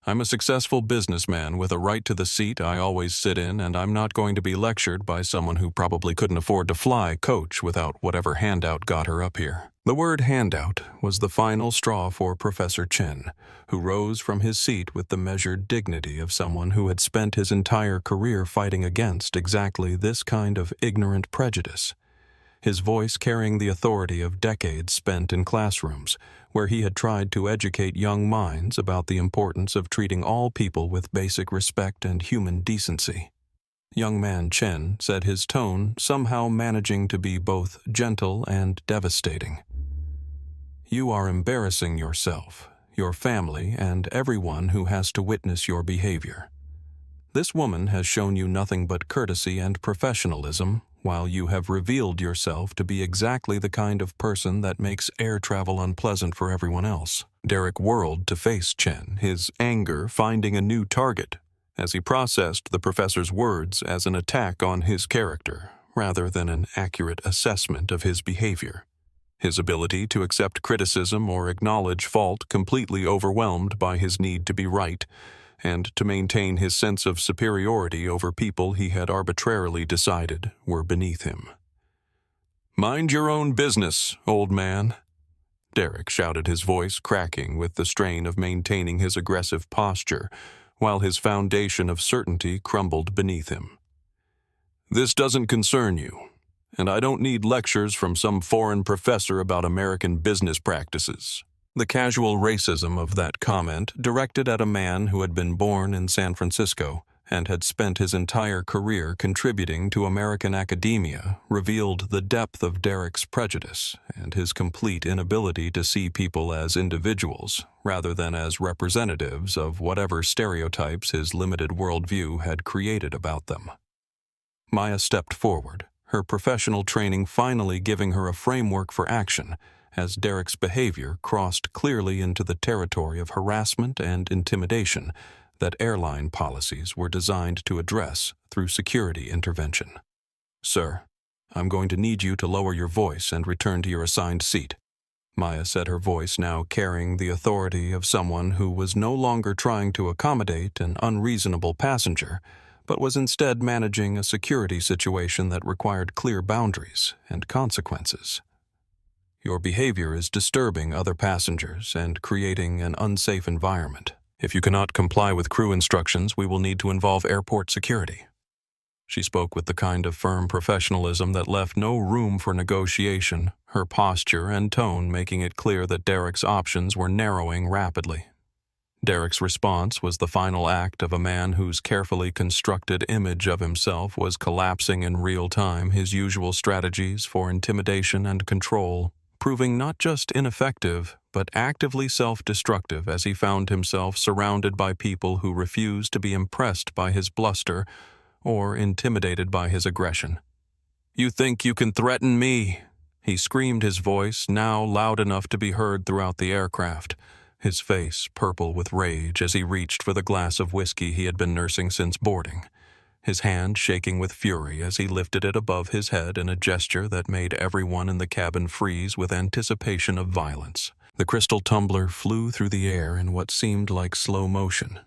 Speaker 1: I'm a successful businessman with a right to the seat I always sit in, and I'm not going to be lectured by someone who probably couldn't afford to fly coach without whatever handout got her up here." The word handout was the final straw for Professor Chen, who rose from his seat with the measured dignity of someone who had spent his entire career fighting against exactly this kind of ignorant prejudice, his voice carrying the authority of decades spent in classrooms, where he had tried to educate young minds about the importance of treating all people with basic respect and human decency. Young man Chen said, his tone somehow managing to be both gentle and devastating. "You are embarrassing yourself, your family, and everyone who has to witness your behavior. This woman has shown you nothing but courtesy and professionalism, while you have revealed yourself to be exactly the kind of person that makes air travel unpleasant for everyone else." Derek whirled to face Chen, his anger finding a new target, as he processed the professor's words as an attack on his character, rather than an accurate assessment of his behavior. His ability to accept criticism or acknowledge fault completely overwhelmed by his need to be right, and to maintain his sense of superiority over people he had arbitrarily decided were beneath him. "Mind your own business, old man," Derek shouted, his voice cracking with the strain of maintaining his aggressive posture, while his foundation of certainty crumbled beneath him. "This doesn't concern you, and I don't need lectures from some foreign professor about American business practices." The casual racism of that comment, directed at a man who had been born in San Francisco and had spent his entire career contributing to American academia, revealed the depth of Derek's prejudice and his complete inability to see people as individuals rather than as representatives of whatever stereotypes his limited worldview had created about them. Maya stepped forward, her professional training finally giving her a framework for action, as Derek's behavior crossed clearly into the territory of harassment and intimidation that airline policies were designed to address through security intervention. "Sir, I'm going to need you to lower your voice and return to your assigned seat," Maya said, her voice now carrying the authority of someone who was no longer trying to accommodate an unreasonable passenger, but was instead managing a security situation that required clear boundaries and consequences. "Your behavior is disturbing other passengers and creating an unsafe environment. If you cannot comply with crew instructions, we will need to involve airport security." She spoke with the kind of firm professionalism that left no room for negotiation, her posture and tone making it clear that Derek's options were narrowing rapidly. Derek's response was the final act of a man whose carefully constructed image of himself was collapsing in real time, his usual strategies for intimidation and control proving not just ineffective, but actively self-destructive as he found himself surrounded by people who refused to be impressed by his bluster or intimidated by his aggression. "You think you can threaten me?" he screamed, his voice now loud enough to be heard throughout the aircraft, his face purple with rage as he reached for the glass of whiskey he had been nursing since boarding, his hand shaking with fury as he lifted it above his head in a gesture that made everyone in the cabin freeze with anticipation of violence. The crystal tumbler flew through the air in what seemed like slow motion,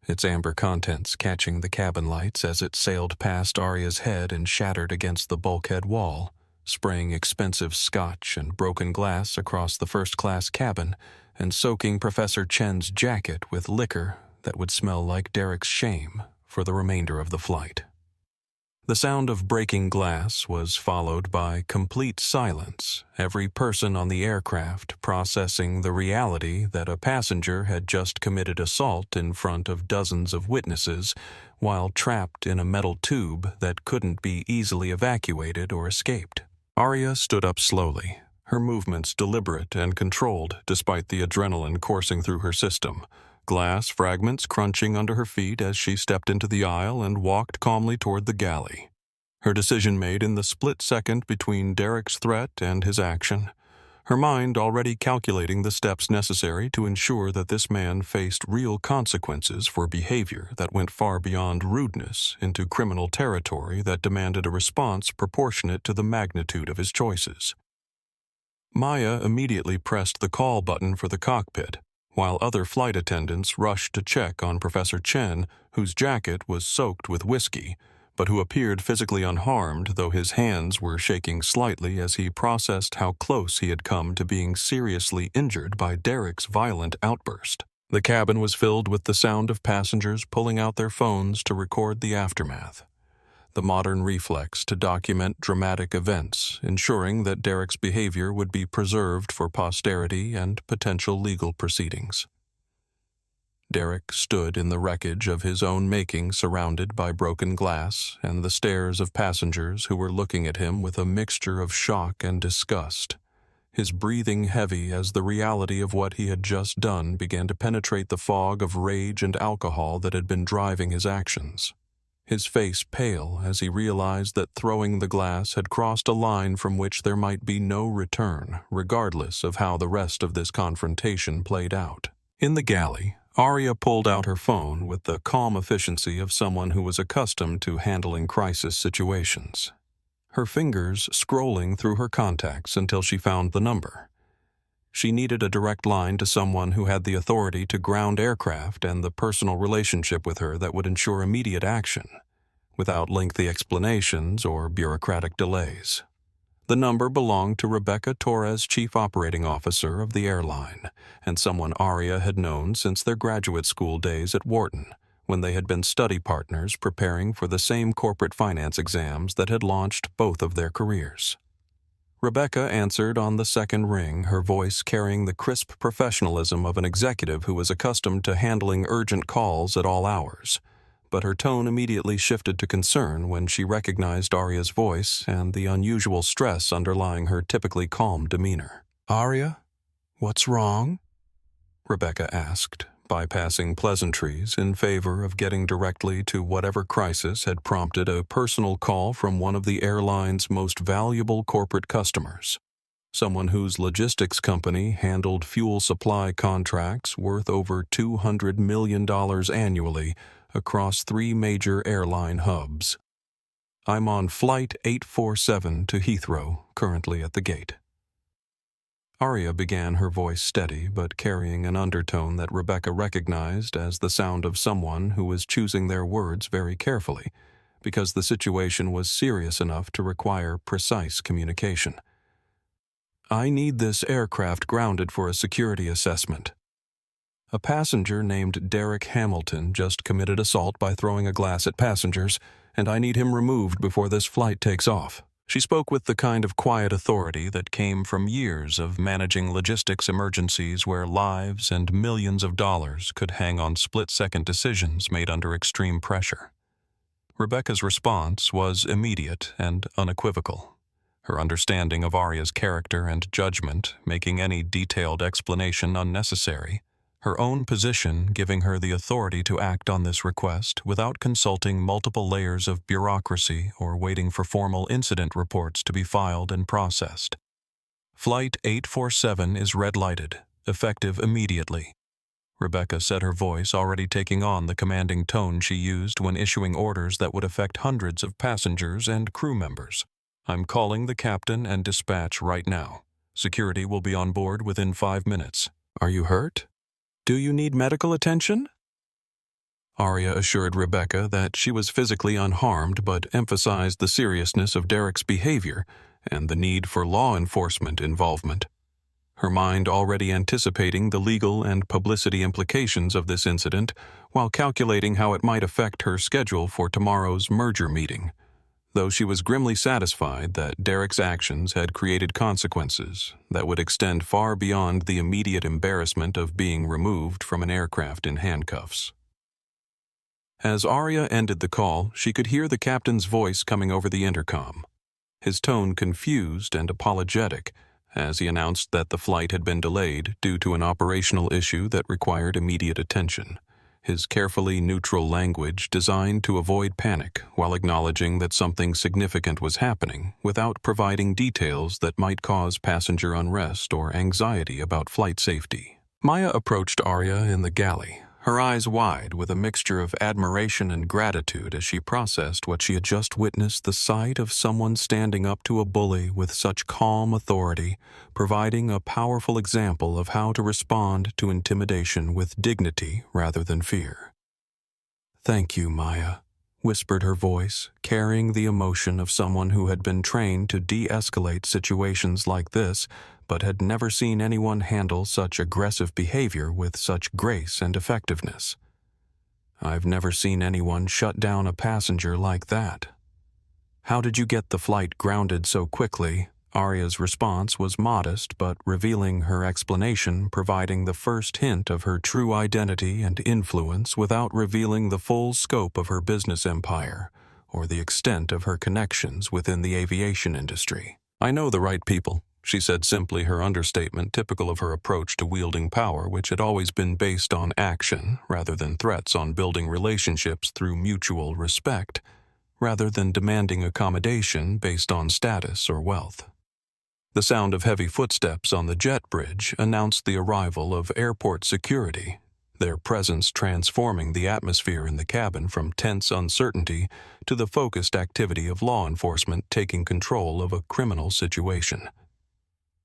Speaker 1: its amber contents catching the cabin lights as it sailed past Aria's head and shattered against the bulkhead wall, spraying expensive scotch and broken glass across the first-class cabin and soaking Professor Chen's jacket with liquor that would smell like Derek's shame for the remainder of the flight. The sound of breaking glass was followed by complete silence, every person on the aircraft processing the reality that a passenger had just committed assault in front of dozens of witnesses while trapped in a metal tube that couldn't be easily evacuated or escaped. Aria stood up slowly, her movements deliberate and controlled despite the adrenaline coursing through her system, glass fragments crunching under her feet as she stepped into the aisle and walked calmly toward the galley. Her decision made in the split second between Derek's threat and his action, her mind already calculating the steps necessary to ensure that this man faced real consequences for behavior that went far beyond rudeness into criminal territory that demanded a response proportionate to the magnitude of his choices. Maya immediately pressed the call button for the cockpit, while other flight attendants rushed to check on Professor Chen, whose jacket was soaked with whiskey, but who appeared physically unharmed, though his hands were shaking slightly as he processed how close he had come to being seriously injured by Derek's violent outburst. The cabin was filled with the sound of passengers pulling out their phones to record the aftermath, the modern reflex to document dramatic events, ensuring that Derek's behavior would be preserved for posterity and potential legal proceedings. Derek stood in the wreckage of his own making, surrounded by broken glass and the stares of passengers who were looking at him with a mixture of shock and disgust. His breathing heavy as the reality of what he had just done began to penetrate the fog of rage and alcohol that had been driving his actions. His face pale as he realized that throwing the glass had crossed a line from which there might be no return, regardless of how the rest of this confrontation played out. In the galley, Aria pulled out her phone with the calm efficiency of someone who was accustomed to handling crisis situations, her fingers scrolling through her contacts until she found the number. She needed a direct line to someone who had the authority to ground aircraft and the personal relationship with her that would ensure immediate action, without lengthy explanations or bureaucratic delays. The number belonged to Rebecca Torres, Chief Operating Officer of the airline, and someone Aria had known since their graduate school days at Wharton, when they had been study partners preparing for the same corporate finance exams that had launched both of their careers. Rebecca answered on the second ring, her voice carrying the crisp professionalism of an executive who was accustomed to handling urgent calls at all hours. But her tone immediately shifted to concern when she recognized Aria's voice and the unusual stress underlying her typically calm demeanor. "Aria, what's wrong?" Rebecca asked, bypassing pleasantries in favor of getting directly to whatever crisis had prompted a personal call from one of the airline's most valuable corporate customers, someone whose logistics company handled fuel supply contracts worth over $200 million annually across 3 major airline hubs. "I'm on Flight 847 to Heathrow, currently at the gate." Aria began, her voice steady but carrying an undertone that Rebecca recognized as the sound of someone who was choosing their words very carefully, because the situation was serious enough to require precise communication. "I need this aircraft grounded for a security assessment. A passenger named Derek Hamilton just committed assault by throwing a glass at passengers, and I need him removed before this flight takes off." She spoke with the kind of quiet authority that came from years of managing logistics emergencies where lives and millions of dollars could hang on split-second decisions made under extreme pressure. Rebecca's response was immediate and unequivocal, her understanding of Aria's character and judgment making any detailed explanation unnecessary, her own position giving her the authority to act on this request without consulting multiple layers of bureaucracy or waiting for formal incident reports to be filed and processed. "Flight 847 is red-lighted, effective immediately." Rebecca said, her voice already taking on the commanding tone she used when issuing orders that would affect hundreds of passengers and crew members. "I'm calling the captain and dispatch right now. Security will be on board within 5 minutes. Are you hurt? Do you need medical attention?" Aria assured Rebecca that she was physically unharmed but emphasized the seriousness of Derek's behavior and the need for law enforcement involvement, her mind already anticipating the legal and publicity implications of this incident while calculating how it might affect her schedule for tomorrow's merger meeting, though she was grimly satisfied that Derek's actions had created consequences that would extend far beyond the immediate embarrassment of being removed from an aircraft in handcuffs. As Aria ended the call, she could hear the captain's voice coming over the intercom, his tone confused and apologetic as he announced that the flight had been delayed due to an operational issue that required immediate attention, his carefully neutral language designed to avoid panic while acknowledging that something significant was happening without providing details that might cause passenger unrest or anxiety about flight safety. Maya approached Aria in the galley, her eyes wide with a mixture of admiration and gratitude as she processed what she had just witnessed, the sight of someone standing up to a bully with such calm authority, providing a powerful example of how to respond to intimidation with dignity rather than fear. "Thank you, Maya," whispered her voice, carrying the emotion of someone who had been trained to de-escalate situations like this, but had never seen anyone handle such aggressive behavior with such grace and effectiveness. "I've never seen anyone shut down a passenger like that." "How did you get the flight grounded so quickly?" Aria's response was modest but revealing, her explanation providing the first hint of her true identity and influence without revealing the full scope of her business empire or the extent of her connections within the aviation industry. "I know the right people," she said simply, her understatement typical of her approach to wielding power, which had always been based on action rather than threats, on building relationships through mutual respect rather than demanding accommodation based on status or wealth. The sound of heavy footsteps on the jet bridge announced the arrival of airport security, their presence transforming the atmosphere in the cabin from tense uncertainty to the focused activity of law enforcement taking control of a criminal situation.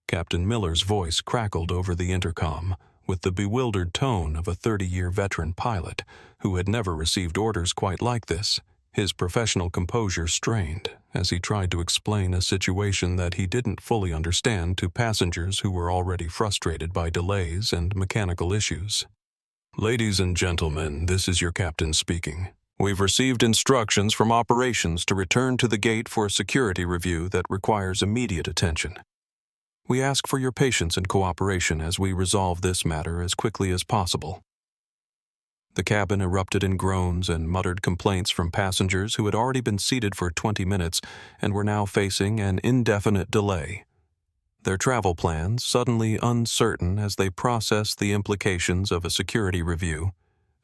Speaker 1: Captain Miller's voice crackled over the intercom with the bewildered tone of a 30-year veteran pilot who had never received orders quite like this, his professional composure strained as he tried to explain a situation that he didn't fully understand to passengers who were already frustrated by delays and mechanical issues. "Ladies and gentlemen, this is your captain speaking. We've received instructions from operations to return to the gate for a security review that requires immediate attention. We ask for your patience and cooperation as we resolve this matter as quickly as possible." The cabin erupted in groans and muttered complaints from passengers who had already been seated for 20 minutes and were now facing an indefinite delay, their travel plans suddenly uncertain as they processed the implications of a security review,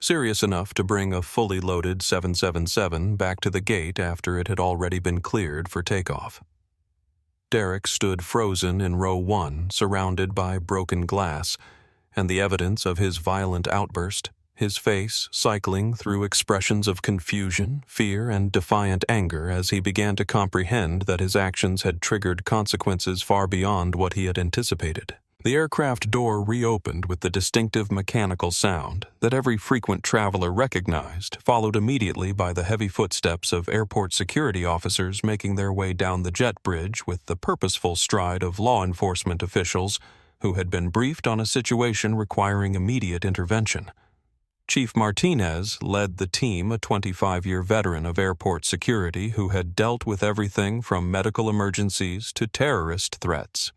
Speaker 1: serious enough to bring a fully loaded 777 back to the gate after it had already been cleared for takeoff. Derek stood frozen in row 1, surrounded by broken glass and the evidence of his violent outburst, his face cycling through expressions of confusion, fear, and defiant anger as he began to comprehend that his actions had triggered consequences far beyond what he had anticipated. The aircraft door reopened with the distinctive mechanical sound that every frequent traveler recognized, followed immediately by the heavy footsteps of airport security officers making their way down the jet bridge with the purposeful stride of law enforcement officials who had been briefed on a situation requiring immediate intervention. Chief Martinez led the team, a 25-year veteran of airport security who had dealt with everything from medical emergencies to terrorist threats,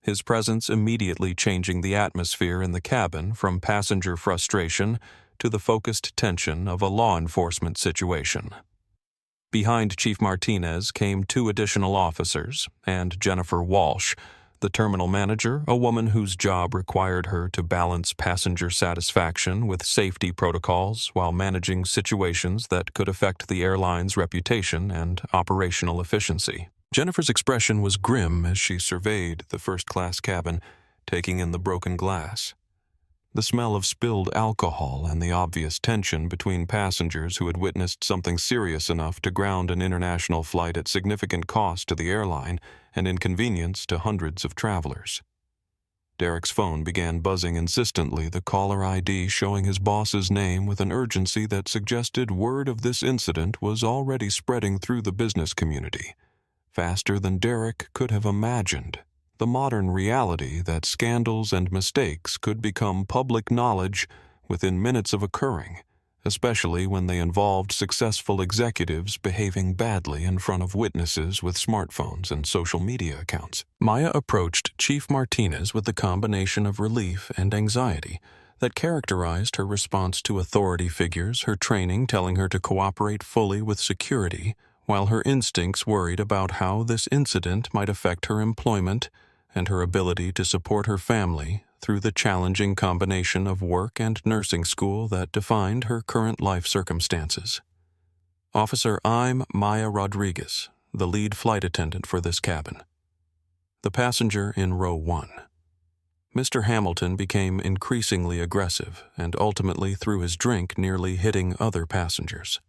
Speaker 1: his presence immediately changing the atmosphere in the cabin from passenger frustration to the focused tension of a law enforcement situation. Behind Chief Martinez came 2 additional officers and Jennifer Walsh, the terminal manager, a woman whose job required her to balance passenger satisfaction with safety protocols while managing situations that could affect the airline's reputation and operational efficiency. Jennifer's expression was grim as she surveyed the first-class cabin, taking in the broken glass. The smell of spilled alcohol and the obvious tension between passengers who had witnessed something serious enough to ground an international flight at significant cost to the airline and inconvenience to hundreds of travelers. Derek's phone began buzzing insistently, the caller ID showing his boss's name with an urgency that suggested word of this incident was already spreading through the business community, faster than Derek could have imagined. The modern reality that scandals and mistakes could become public knowledge within minutes of occurring, especially when they involved successful executives behaving badly in front of witnesses with smartphones and social media accounts. Maya approached Chief Martinez with the combination of relief and anxiety that characterized her response to authority figures, her training telling her to cooperate fully with security, while her instincts worried about how this incident might affect her employment and her ability to support her family through the challenging combination of work and nursing school that defined her current life circumstances. Officer, I'm Maya Rodriguez, the lead flight attendant for this cabin. The passenger in row 1. Mr. Hamilton became increasingly aggressive and ultimately threw his drink, nearly hitting other passengers.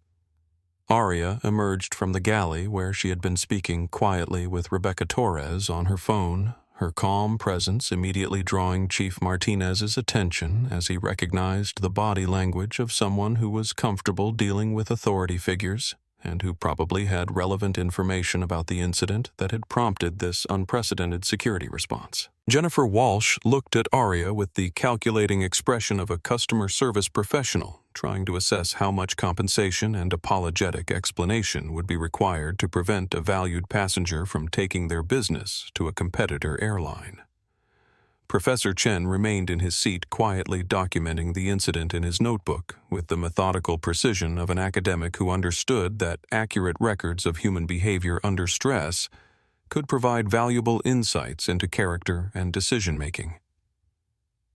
Speaker 1: Aria emerged from the galley where she had been speaking quietly with Rebecca Torres on her phone, her calm presence immediately drawing Chief Martinez's attention as he recognized the body language of someone who was comfortable dealing with authority figures and who probably had relevant information about the incident that had prompted this unprecedented security response. Jennifer Walsh looked at Aria with the calculating expression of a customer service professional, trying to assess how much compensation and apologetic explanation would be required to prevent a valued passenger from taking their business to a competitor airline. Professor Chen remained in his seat, quietly documenting the incident in his notebook with the methodical precision of an academic who understood that accurate records of human behavior under stress could provide valuable insights into character and decision-making.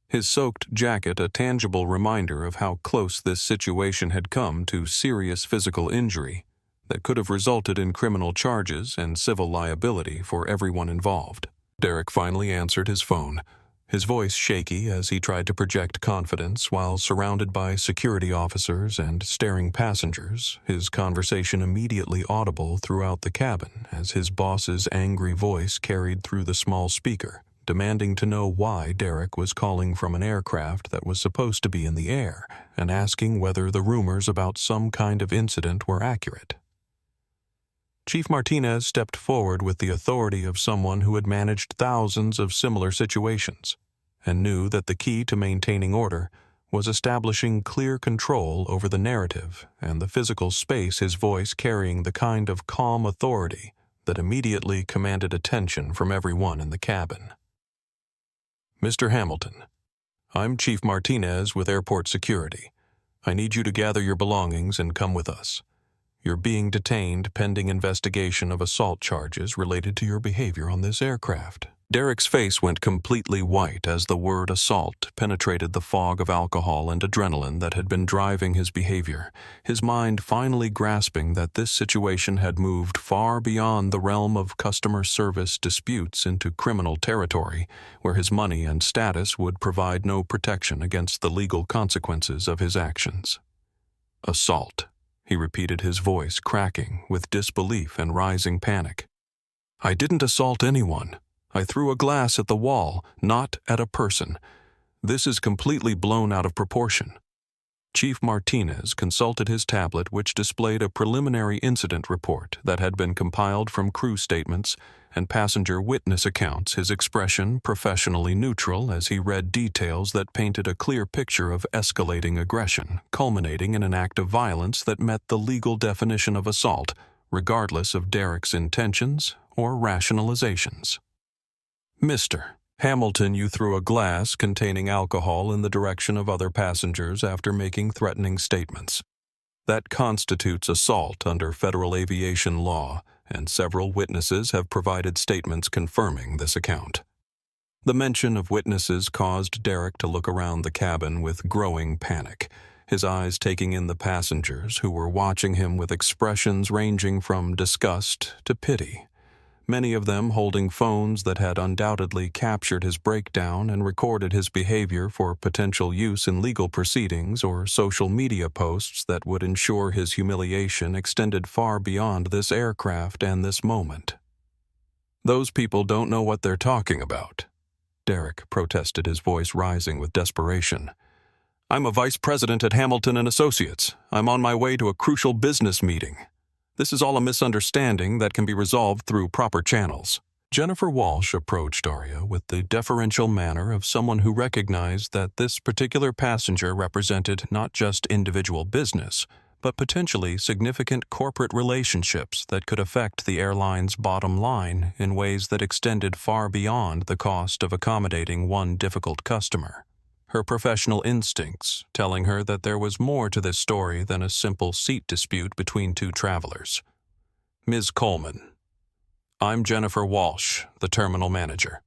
Speaker 1: His soaked jacket a tangible reminder of how close this situation had come to serious physical injury that could have resulted in criminal charges and civil liability for everyone involved. Derek finally answered his phone, his voice shaky as he tried to project confidence while surrounded by security officers and staring passengers, his conversation immediately audible throughout the cabin as his boss's angry voice carried through the small speaker, demanding to know why Derek was calling from an aircraft that was supposed to be in the air and asking whether the rumors about some kind of incident were accurate. Chief Martinez stepped forward with the authority of someone who had managed thousands of similar situations and knew that the key to maintaining order was establishing clear control over the narrative and the physical space, his voice carrying the kind of calm authority that immediately commanded attention from everyone in the cabin. Mr. Hamilton, I'm Chief Martinez with Airport Security. I need you to gather your belongings and come with us. You're being detained pending investigation of assault charges related to your behavior on this aircraft. Derek's face went completely white as the word assault penetrated the fog of alcohol and adrenaline that had been driving his behavior, his mind finally grasping that this situation had moved far beyond the realm of customer service disputes into criminal territory, where his money and status would provide no protection against the legal consequences of his actions. Assault. He repeated, his voice cracking with disbelief and rising panic. I didn't assault anyone. I threw a glass at the wall, not at a person. This is completely blown out of proportion. Chief Martinez consulted his tablet, which displayed a preliminary incident report that had been compiled from crew statements and passenger witness accounts, his expression professionally neutral as he read details that painted a clear picture of escalating aggression, culminating in an act of violence that met the legal definition of assault, regardless of Derek's intentions or rationalizations. Mr. Hamilton, you threw a glass containing alcohol in the direction of other passengers after making threatening statements. That constitutes assault under federal aviation law, and several witnesses have provided statements confirming this account. The mention of witnesses caused Derek to look around the cabin with growing panic, his eyes taking in the passengers who were watching him with expressions ranging from disgust to pity. Many of them holding phones that had undoubtedly captured his breakdown and recorded his behavior for potential use in legal proceedings or social media posts that would ensure his humiliation extended far beyond this aircraft and this moment. Those people don't know what they're talking about, Derek protested, his voice rising with desperation. I'm a vice president at Hamilton & Associates. I'm on my way to a crucial business meeting. This is all a misunderstanding that can be resolved through proper channels. Jennifer Walsh approached Aria with the deferential manner of someone who recognized that this particular passenger represented not just individual business, but potentially significant corporate relationships that could affect the airline's bottom line in ways that extended far beyond the cost of accommodating one difficult customer. Her professional instincts telling her that there was more to this story than a simple seat dispute between two travelers. Ms. Coleman, I'm Jennifer Walsh, the terminal manager.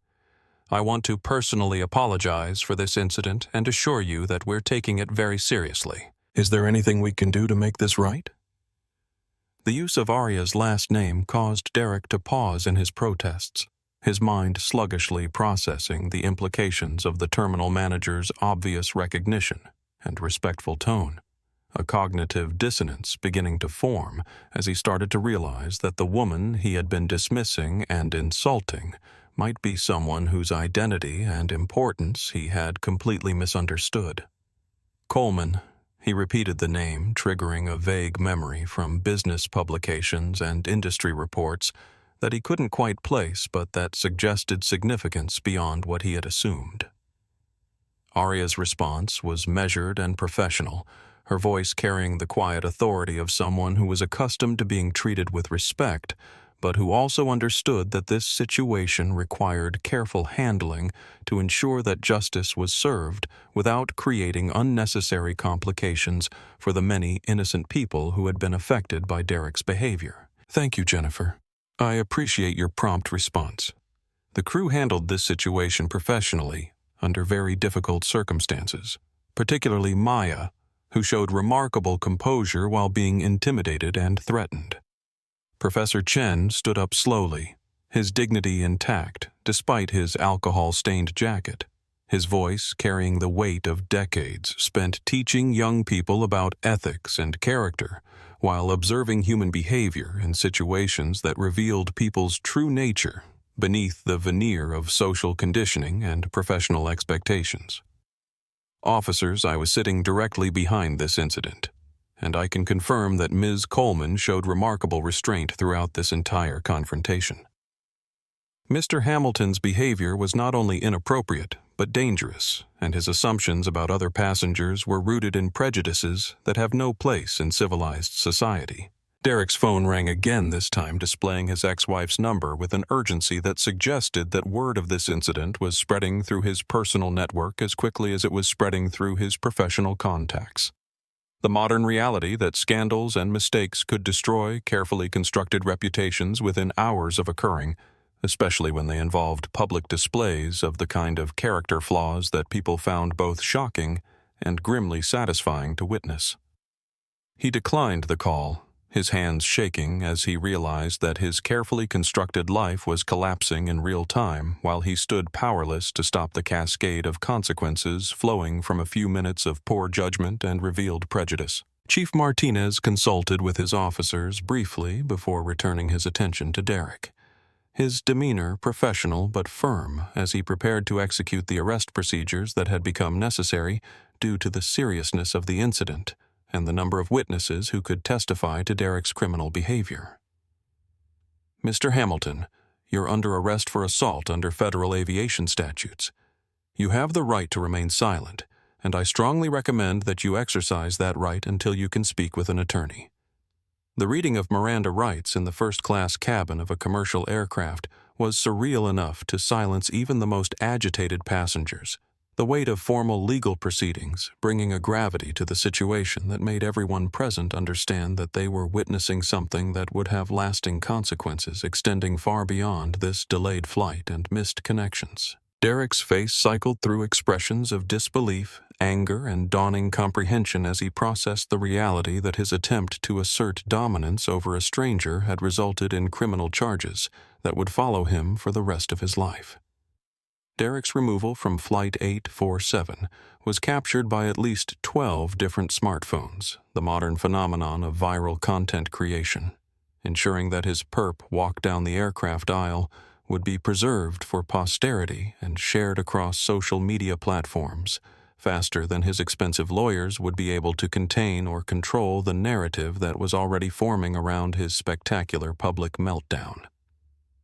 Speaker 1: I want to personally apologize for this incident and assure you that we're taking it very seriously. Is there anything we can do to make this right? The use of Aria's last name caused Derek to pause in his protests, his mind sluggishly processing the implications of the terminal manager's obvious recognition and respectful tone, a cognitive dissonance beginning to form as he started to realize that the woman he had been dismissing and insulting might be someone whose identity and importance he had completely misunderstood. Coleman, He repeated the name, triggering a vague memory from business publications and industry reports that he couldn't quite place but that suggested significance beyond what he had assumed. Aria's response was measured and professional, her voice carrying the quiet authority of someone who was accustomed to being treated with respect, but who also understood that this situation required careful handling to ensure that justice was served without creating unnecessary complications for the many innocent people who had been affected by Derek's behavior. "Thank you, Jennifer. I appreciate your prompt response. The crew handled this situation professionally under very difficult circumstances, particularly Maya, who showed remarkable composure while being intimidated and threatened." Professor Chen stood up slowly, his dignity intact despite his alcohol-stained jacket, his voice carrying the weight of decades spent teaching young people about ethics and character while observing human behavior in situations that revealed people's true nature beneath the veneer of social conditioning and professional expectations. "Officers, I was sitting directly behind this incident, and I can confirm that Ms. Coleman showed remarkable restraint throughout this entire confrontation. Mr. Hamilton's behavior was not only inappropriate, but dangerous, and his assumptions about other passengers were rooted in prejudices that have no place in civilized society." Derek's phone rang again, this time displaying his ex-wife's number with an urgency that suggested that word of this incident was spreading through his personal network as quickly as it was spreading through his professional contacts. The modern reality that scandals and mistakes could destroy carefully constructed reputations within hours of occurring, especially when they involved public displays of the kind of character flaws that people found both shocking and grimly satisfying to witness. He declined the call, his hands shaking as he realized that his carefully constructed life was collapsing in real time while he stood powerless to stop the cascade of consequences flowing from a few minutes of poor judgment and revealed prejudice. Chief Martinez consulted with his officers briefly before returning his attention to Derek, his demeanor professional but firm as he prepared to execute the arrest procedures that had become necessary due to the seriousness of the incident and the number of witnesses who could testify to Derek's criminal behavior. "Mr. Hamilton, you're under arrest for assault under federal aviation statutes. You have the right to remain silent, and I strongly recommend that you exercise that right until you can speak with an attorney." The reading of Miranda rights in the first-class cabin of a commercial aircraft was surreal enough to silence even the most agitated passengers, the weight of formal legal proceedings bringing a gravity to the situation that made everyone present understand that they were witnessing something that would have lasting consequences extending far beyond this delayed flight and missed connections. Derek's face cycled through expressions of disbelief, anger, and dawning comprehension as he processed the reality that his attempt to assert dominance over a stranger had resulted in criminal charges that would follow him for the rest of his life. Derek's removal from Flight 847 was captured by at least 12 different smartphones, the modern phenomenon of viral content creation, ensuring that his perp walk down the aircraft aisle would be preserved for posterity and shared across social media platforms, faster than his expensive lawyers would be able to contain or control the narrative that was already forming around his spectacular public meltdown.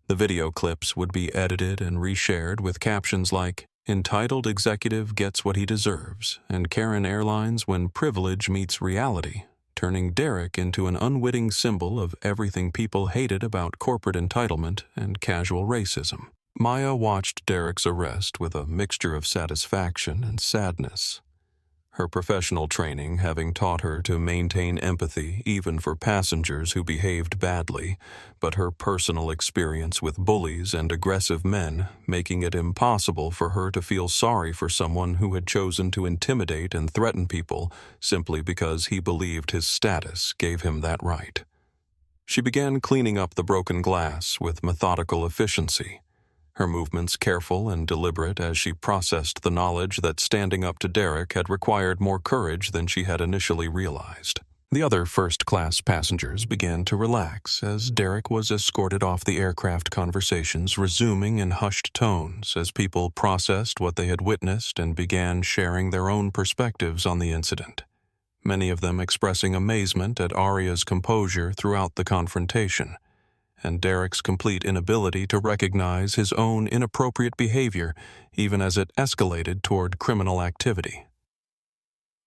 Speaker 1: The video clips would be edited and reshared with captions like, "Entitled executive gets what he deserves," and "Karen Airlines when privilege meets reality," turning Derek into an unwitting symbol of everything people hated about corporate entitlement and casual racism. Maya watched Derek's arrest with a mixture of satisfaction and sadness, her professional training having taught her to maintain empathy even for passengers who behaved badly, but her personal experience with bullies and aggressive men making it impossible for her to feel sorry for someone who had chosen to intimidate and threaten people simply because he believed his status gave him that right. She began cleaning up the broken glass with methodical efficiency, her movements careful and deliberate as she processed the knowledge that standing up to Derek had required more courage than she had initially realized. The other first-class passengers began to relax as Derek was escorted off the aircraft, conversations resuming in hushed tones as people processed what they had witnessed and began sharing their own perspectives on the incident. many of them expressing amazement at Aria's composure throughout the confrontation, and Derek's complete inability to recognize his own inappropriate behavior even as it escalated toward criminal activity.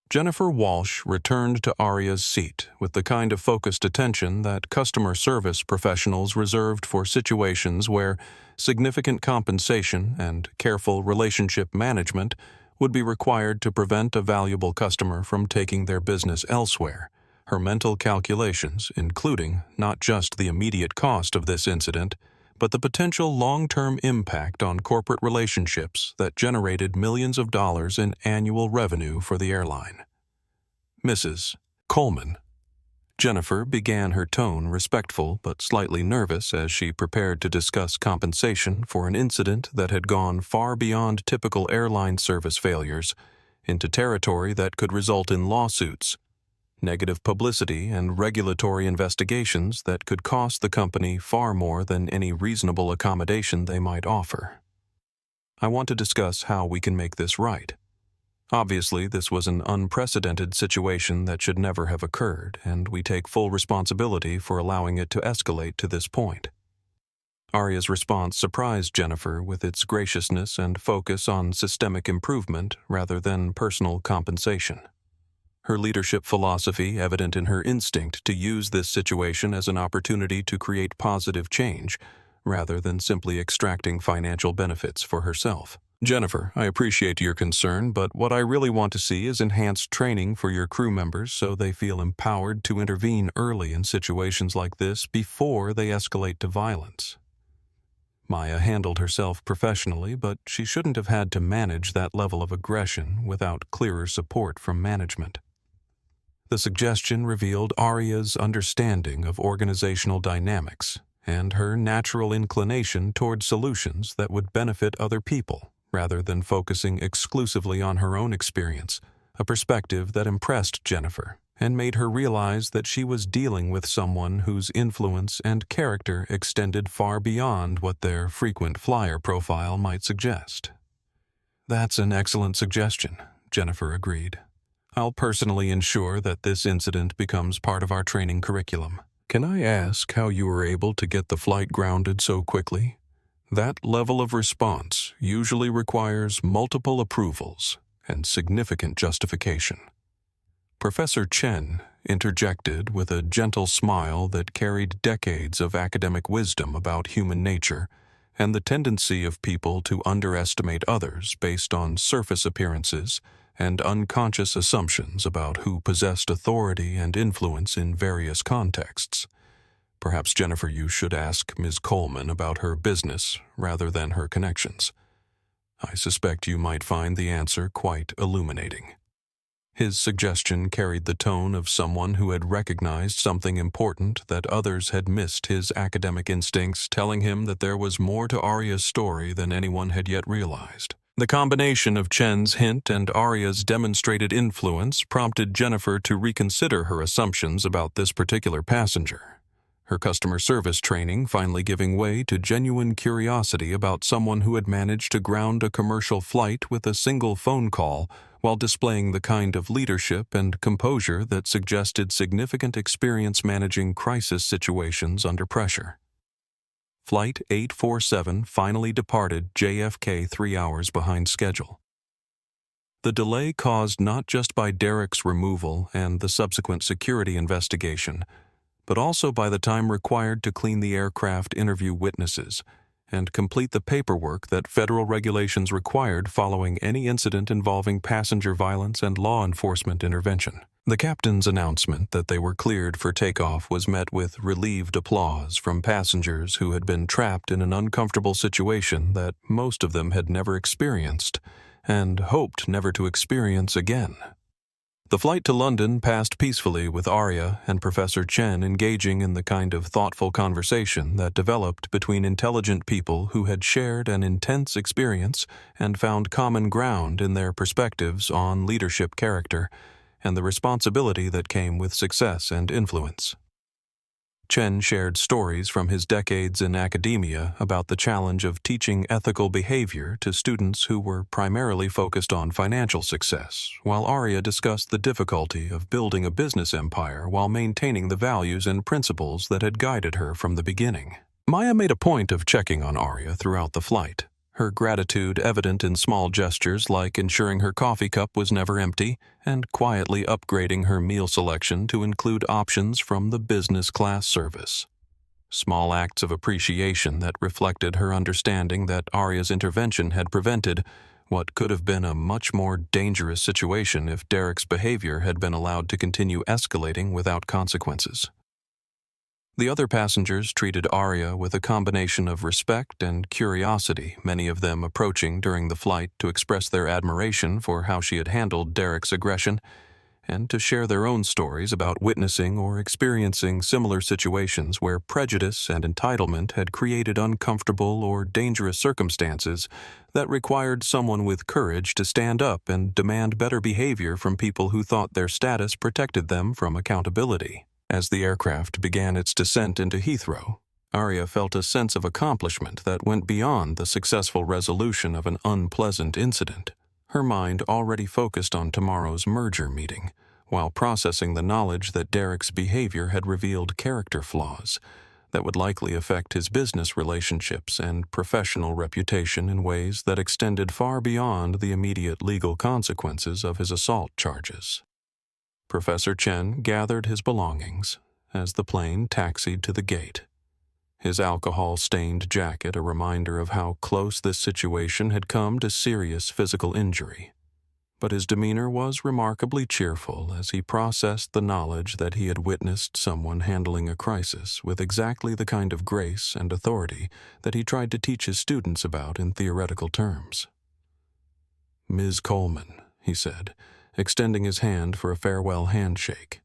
Speaker 1: Jennifer Walsh returned to Aria's seat with the kind of focused attention that customer service professionals reserved for situations where significant compensation and careful relationship management would be required to prevent a valuable customer from taking their business elsewhere. Her mental calculations, including not just the immediate cost of this incident, but the potential long-term impact on corporate relationships that generated millions of dollars in annual revenue for the airline. Mrs. Coleman. Jennifer began her tone respectful but slightly nervous as she prepared to discuss compensation for an incident that had gone far beyond typical airline service failures into territory that could result in lawsuits, negative publicity, and regulatory investigations that could cost the company far more than any reasonable accommodation they might offer. I want to discuss how we can make this right. Obviously, this was an unprecedented situation that should never have occurred, and we take full responsibility for allowing it to escalate to this point. Aria's response surprised Jennifer with its graciousness and focus on systemic improvement rather than personal compensation. Her leadership philosophy evident in her instinct to use this situation as an opportunity to create positive change, rather than simply extracting financial benefits for herself. Jennifer, I appreciate your concern, but what I really want to see is enhanced training for your crew members so they feel empowered to intervene early in situations like this before they escalate to violence. Maya handled herself professionally, but she shouldn't have had to manage that level of aggression without clearer support from management. The suggestion revealed Aria's understanding of organizational dynamics and her natural inclination toward solutions that would benefit other people, rather than focusing exclusively on her own experience, a perspective that impressed Jennifer and made her realize that she was dealing with someone whose influence and character extended far beyond what their frequent flyer profile might suggest. That's an excellent suggestion, Jennifer agreed. I'll personally ensure that this incident becomes part of our training curriculum. Can I ask how you were able to get the flight grounded so quickly? That level of response usually requires multiple approvals and significant justification. Professor Chen interjected with a gentle smile that carried decades of academic wisdom about human nature and the tendency of people to underestimate others based on surface appearances and unconscious assumptions about who possessed authority and influence in various contexts. Perhaps, Jennifer, you should ask Ms. Coleman about her business rather than her connections. I suspect you might find the answer quite illuminating. His suggestion carried the tone of someone who had recognized something important that others had missed, his academic instincts telling him that there was more to Aria's story than anyone had yet realized. The combination of Chen's hint and Aria's demonstrated influence prompted Jennifer to reconsider her assumptions about this particular passenger, her customer service training finally giving way to genuine curiosity about someone who had managed to ground a commercial flight with a single phone call while displaying the kind of leadership and composure that suggested significant experience managing crisis situations under pressure. Flight 847 finally departed JFK 3 hours behind schedule. The delay caused not just by Derek's removal and the subsequent security investigation, but also by the time required to clean the aircraft, interview witnesses, and complete the paperwork that federal regulations required following any incident involving passenger violence and law enforcement intervention. The captain's announcement that they were cleared for takeoff was met with relieved applause from passengers who had been trapped in an uncomfortable situation that most of them had never experienced and hoped never to experience again. The flight to London passed peacefully with Aria and Professor Chen engaging in the kind of thoughtful conversation that developed between intelligent people who had shared an intense experience and found common ground in their perspectives on leadership character and the responsibility that came with success and influence. Chen shared stories from his decades in academia about the challenge of teaching ethical behavior to students who were primarily focused on financial success, while Aria discussed the difficulty of building a business empire while maintaining the values and principles that had guided her from the beginning. Maya made a point of checking on Aria throughout the flight, her gratitude evident in small gestures like ensuring her coffee cup was never empty and quietly upgrading her meal selection to include options from the business class service. Small acts of appreciation that reflected her understanding that Aria's intervention had prevented what could have been a much more dangerous situation if Derek's behavior had been allowed to continue escalating without consequences. The other passengers treated Aria with a combination of respect and curiosity, many of them approaching during the flight to express their admiration for how she had handled Derek's aggression and to share their own stories about witnessing or experiencing similar situations where prejudice and entitlement had created uncomfortable or dangerous circumstances that required someone with courage to stand up and demand better behavior from people who thought their status protected them from accountability. As the aircraft began its descent into Heathrow, Aria felt a sense of accomplishment that went beyond the successful resolution of an unpleasant incident. Her mind already focused on tomorrow's merger meeting, while processing the knowledge that Derek's behavior had revealed character flaws that would likely affect his business relationships and professional reputation in ways that extended far beyond the immediate legal consequences of his assault charges. Professor Chen gathered his belongings as the plane taxied to the gate, his alcohol-stained jacket a reminder of how close this situation had come to serious physical injury. But his demeanor was remarkably cheerful as he processed the knowledge that he had witnessed someone handling a crisis with exactly the kind of grace and authority that he tried to teach his students about in theoretical terms. "Ms. Coleman," he said, extending his hand for a farewell handshake.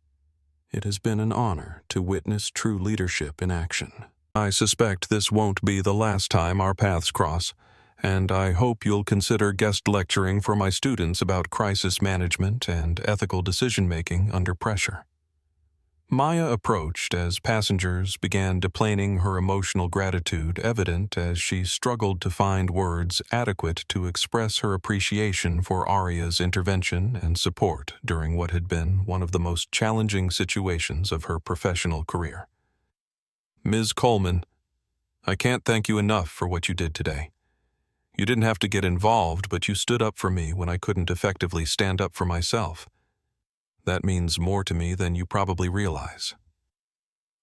Speaker 1: "It has been an honor to witness true leadership in action. I suspect this won't be the last time our paths cross, and I hope you'll consider guest lecturing for my students about crisis management and ethical decision-making under pressure." Maya approached as passengers began deplaning her emotional gratitude, evident as she struggled to find words adequate to express her appreciation for Aria's intervention and support during what had been one of the most challenging situations of her professional career. "Ms. Coleman, I can't thank you enough for what you did today. You didn't have to get involved, but you stood up for me when I couldn't effectively stand up for myself. That means more to me than you probably realize."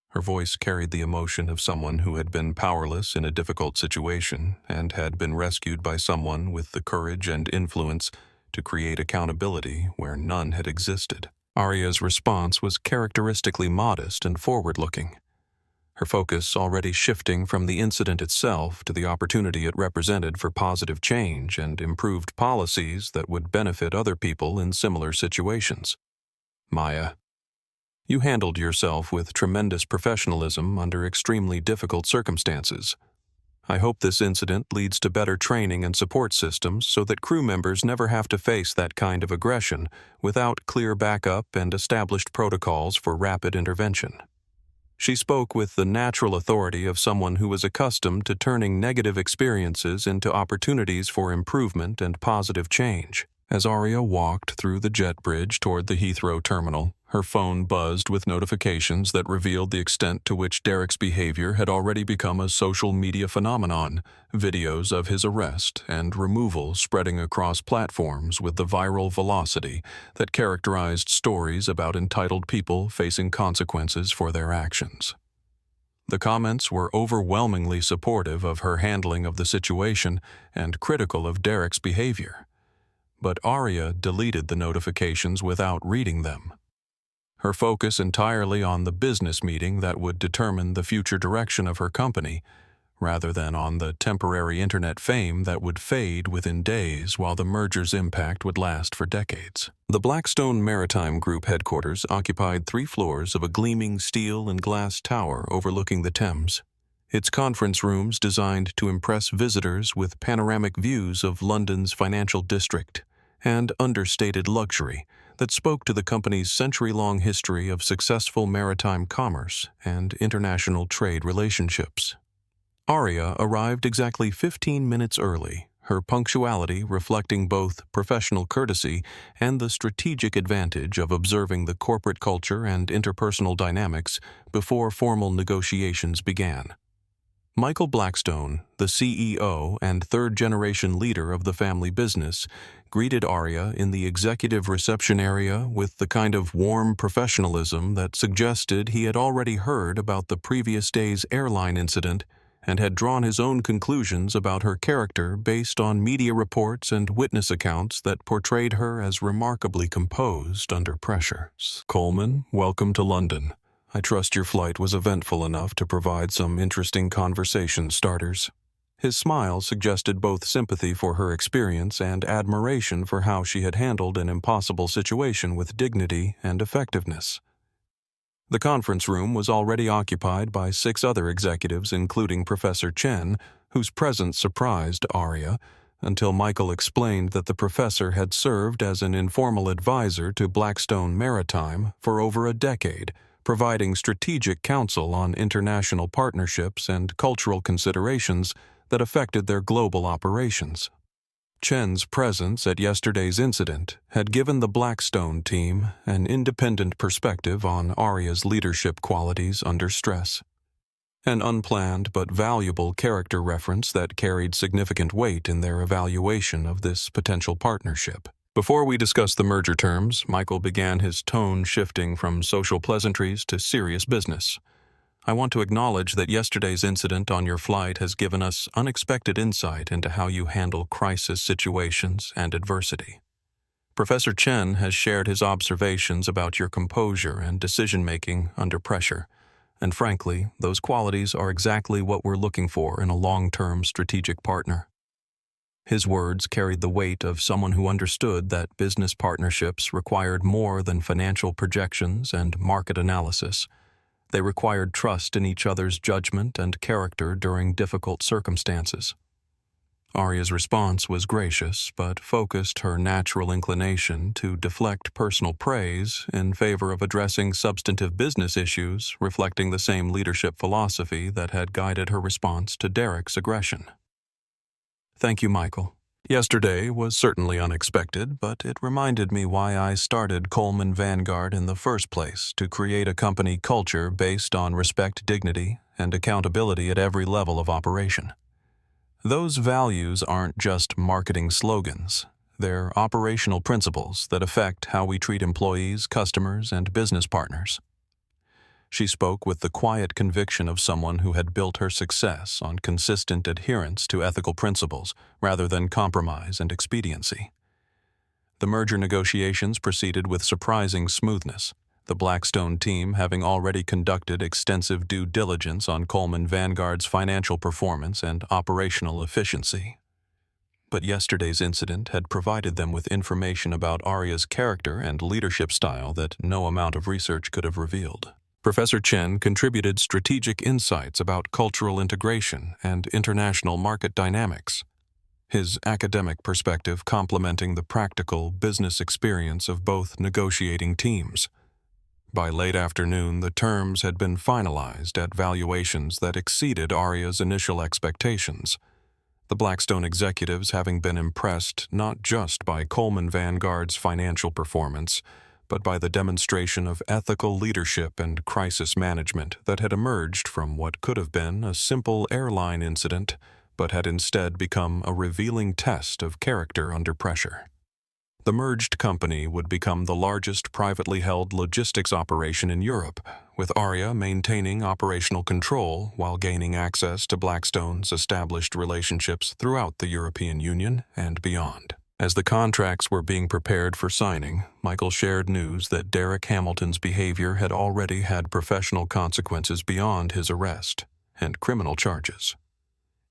Speaker 1: Her voice carried the emotion of someone who had been powerless in a difficult situation and had been rescued by someone with the courage and influence to create accountability where none had existed. Aria's response was characteristically modest and forward-looking, her focus already shifting from the incident itself to the opportunity it represented for positive change and improved policies that would benefit other people in similar situations. "Maya, you handled yourself with tremendous professionalism under extremely difficult circumstances. I hope this incident leads to better training and support systems so that crew members never have to face that kind of aggression without clear backup and established protocols for rapid intervention." She spoke with the natural authority of someone who was accustomed to turning negative experiences into opportunities for improvement and positive change. As Aria walked through the jet bridge toward the Heathrow terminal, her phone buzzed with notifications that revealed the extent to which Derek's behavior had already become a social media phenomenon, videos of his arrest and removal spreading across platforms with the viral velocity that characterized stories about entitled people facing consequences for their actions. The comments were overwhelmingly supportive of her handling of the situation and critical of Derek's behavior. But Aria deleted the notifications without reading them, her focus entirely on the business meeting that would determine the future direction of her company, rather than on the temporary internet fame that would fade within days while the merger's impact would last for decades. The Blackstone Maritime Group headquarters occupied 3 floors of a gleaming steel and glass tower overlooking the Thames, its conference rooms designed to impress visitors with panoramic views of London's financial district and understated luxury that spoke to the company's century-long history of successful maritime commerce and international trade relationships. Aria arrived exactly 15 minutes early, her punctuality reflecting both professional courtesy and the strategic advantage of observing the corporate culture and interpersonal dynamics before formal negotiations began. Michael Blackstone, the CEO and third-generation leader of the family business, greeted Aria in the executive reception area with the kind of warm professionalism that suggested he had already heard about the previous day's airline incident and had drawn his own conclusions about her character based on media reports and witness accounts that portrayed her as remarkably composed under pressure. "Coleman, welcome to London. I trust your flight was eventful enough to provide some interesting conversation starters." His smile suggested both sympathy for her experience and admiration for how she had handled an impossible situation with dignity and effectiveness. The conference room was already occupied by 6 other executives, including Professor Chen, whose presence surprised Aria, until Michael explained that the professor had served as an informal advisor to Blackstone Maritime for over a decade, providing strategic counsel on international partnerships and cultural considerations that affected their global operations. Chen's presence at yesterday's incident had given the Blackstone team an independent perspective on Aria's leadership qualities under stress. An unplanned but valuable character reference that carried significant weight in their evaluation of this potential partnership. Before we discuss the merger terms, Michael began his tone shifting from social pleasantries to serious business. "I want to acknowledge that yesterday's incident on your flight has given us unexpected insight into how you handle crisis situations and adversity. Professor Chen has shared his observations about your composure and decision-making under pressure, and frankly, those qualities are exactly what we're looking for in a long-term strategic partner." His words carried the weight of someone who understood that business partnerships required more than financial projections and market analysis. They required trust in each other's judgment and character during difficult circumstances. Aria's response was gracious, but focused her natural inclination to deflect personal praise in favor of addressing substantive business issues, reflecting the same leadership philosophy that had guided her response to Derek's aggression. "Thank you, Michael. Yesterday was certainly unexpected, but it reminded me why I started Coleman Vanguard in the first place, to create a company culture based on respect, dignity, and accountability at every level of operation. Those values aren't just marketing slogans. They're operational principles that affect how we treat employees, customers, and business partners." She spoke with the quiet conviction of someone who had built her success on consistent adherence to ethical principles rather than compromise and expediency. The merger negotiations proceeded with surprising smoothness, the Blackstone team having already conducted extensive due diligence on Coleman Vanguard's financial performance and operational efficiency. But yesterday's incident had provided them with information about Aria's character and leadership style that no amount of research could have revealed. Professor Chen contributed strategic insights about cultural integration and international market dynamics, his academic perspective complementing the practical business experience of both negotiating teams. By late afternoon, the terms had been finalized at valuations that exceeded Aria's initial expectations, the Blackstone executives having been impressed not just by Coleman Vanguard's financial performance, but by the demonstration of ethical leadership and crisis management that had emerged from what could have been a simple airline incident, but had instead become a revealing test of character under pressure. The merged company would become the largest privately held logistics operation in Europe, with Aria maintaining operational control while gaining access to Blackstone's established relationships throughout the European Union and beyond. As the contracts were being prepared for signing, Michael shared news that Derek Hamilton's behavior had already had professional consequences beyond his arrest and criminal charges.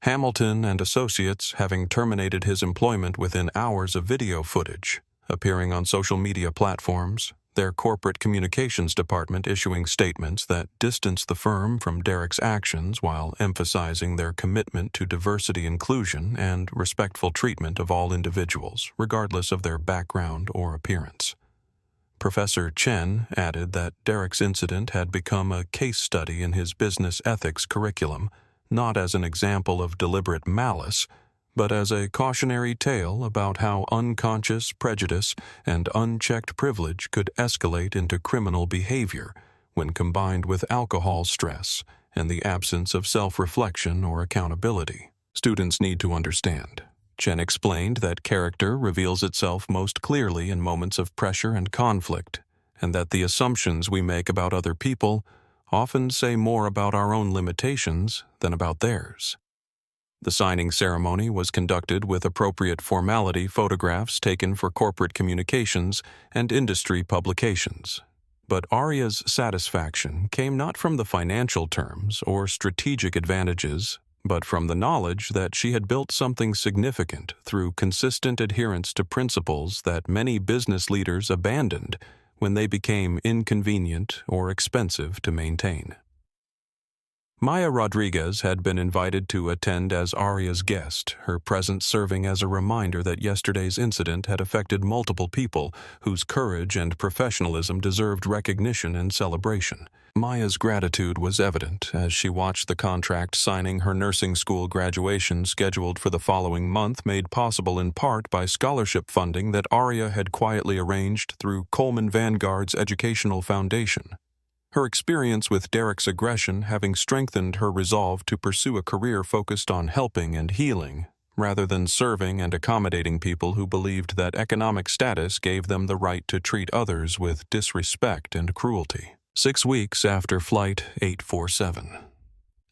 Speaker 1: Hamilton and associates having terminated his employment within hours of video footage appearing on social media platforms, their corporate communications department issuing statements that distanced the firm from Derek's actions while emphasizing their commitment to diversity, inclusion, and respectful treatment of all individuals, regardless of their background or appearance. Professor Chen added that Derek's incident had become a case study in his business ethics curriculum, not as an example of deliberate malice, but as a cautionary tale about how unconscious prejudice and unchecked privilege could escalate into criminal behavior when combined with alcohol stress and the absence of self-reflection or accountability. Students need to understand. Chen explained that character reveals itself most clearly in moments of pressure and conflict, and that the assumptions we make about other people often say more about our own limitations than about theirs. The signing ceremony was conducted with appropriate formality photographs taken for corporate communications and industry publications. But Aria's satisfaction came not from the financial terms or strategic advantages, but from the knowledge that she had built something significant through consistent adherence to principles that many business leaders abandoned when they became inconvenient or expensive to maintain. Maya Rodriguez had been invited to attend as Aria's guest, her presence serving as a reminder that yesterday's incident had affected multiple people whose courage and professionalism deserved recognition and celebration. Maya's gratitude was evident as she watched the contract signing her nursing school graduation scheduled for the following month, made possible in part by scholarship funding that Aria had quietly arranged through Coleman Vanguard's educational foundation. Her experience with Derek's aggression having strengthened her resolve to pursue a career focused on helping and healing, rather than serving and accommodating people who believed that economic status gave them the right to treat others with disrespect and cruelty. 6 weeks after Flight 847.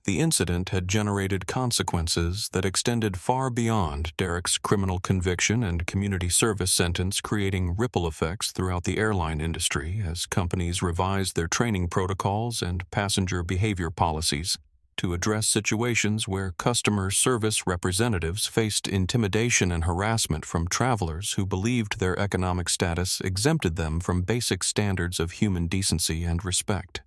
Speaker 1: The incident had generated consequences that extended far beyond Derek's criminal conviction and community service sentence, creating ripple effects throughout the airline industry as companies revised their training protocols and passenger behavior policies to address situations where customer service representatives faced intimidation and harassment from travelers who believed their economic status exempted them from basic standards of human decency and respect.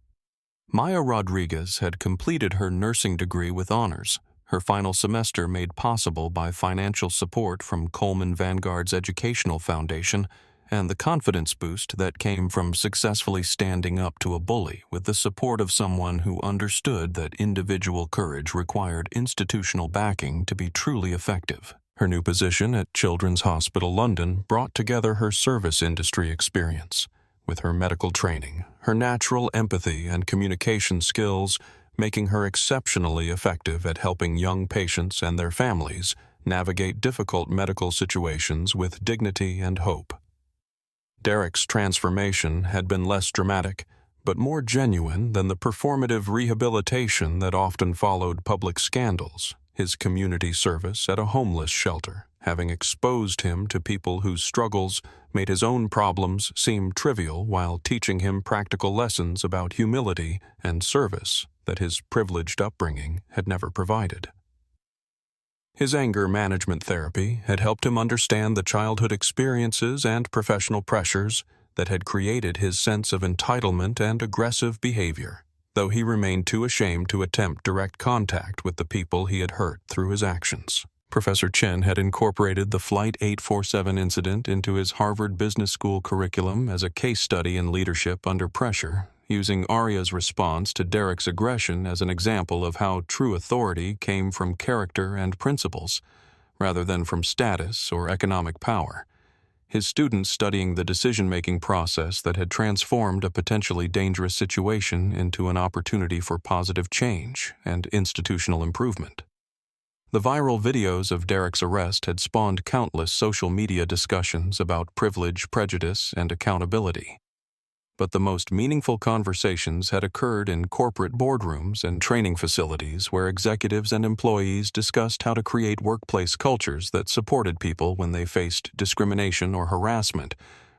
Speaker 1: Maya Rodriguez had completed her nursing degree with honors, her final semester made possible by financial support from Coleman Vanguard's educational foundation and the confidence boost that came from successfully standing up to a bully with the support of someone who understood that individual courage required institutional backing to be truly effective. Her new position at Children's Hospital London brought together her service industry experience with her medical training, her natural empathy and communication skills, making her exceptionally effective at helping young patients and their families navigate difficult medical situations with dignity and hope. Derek's transformation had been less dramatic, but more genuine than the performative rehabilitation that often followed public scandals. His community service at a homeless shelter, having exposed him to people whose struggles made his own problems seem trivial while teaching him practical lessons about humility and service that his privileged upbringing had never provided. His anger management therapy had helped him understand the childhood experiences and professional pressures that had created his sense of entitlement and aggressive behavior, though he remained too ashamed to attempt direct contact with the people he had hurt through his actions. Professor Chen had incorporated the Flight 847 incident into his Harvard Business School curriculum as a case study in leadership under pressure, using Aria's response to Derek's aggression as an example of how true authority came from character and principles, rather than from status or economic power. His students studying the decision-making process that had transformed a potentially dangerous situation into an opportunity for positive change and institutional improvement. The viral videos of Derek's arrest had spawned countless social media discussions about privilege, prejudice, and accountability. But the most meaningful conversations had occurred in corporate boardrooms and training facilities where executives and employees discussed how to create workplace cultures that supported people when they faced discrimination or harassment,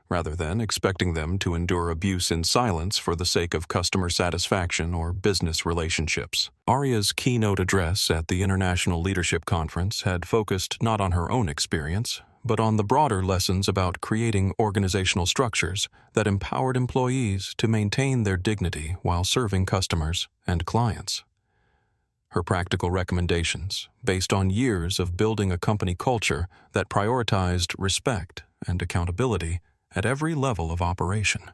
Speaker 1: rather than expecting them to endure abuse in silence for the sake of customer satisfaction or business relationships. Aria's keynote address at the International Leadership Conference had focused not on her own experience, but on the broader lessons about creating organizational structures that empowered employees to maintain their dignity while serving customers and clients. Her practical recommendations, based on years of building a company culture that prioritized respect and accountability, at every level of operation.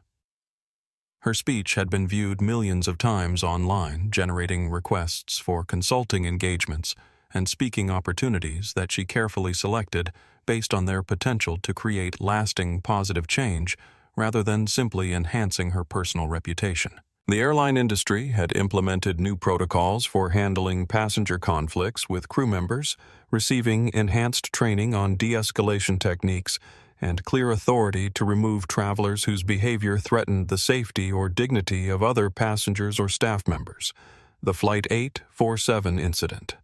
Speaker 1: Her speech had been viewed millions of times online, generating requests for consulting engagements and speaking opportunities that she carefully selected based on their potential to create lasting positive change rather than simply enhancing her personal reputation. The airline industry had implemented new protocols for handling passenger conflicts with crew members, receiving enhanced training on de-escalation techniques, and clear authority to remove travelers whose behavior threatened the safety or dignity of other passengers or staff members. The Flight 847 incident.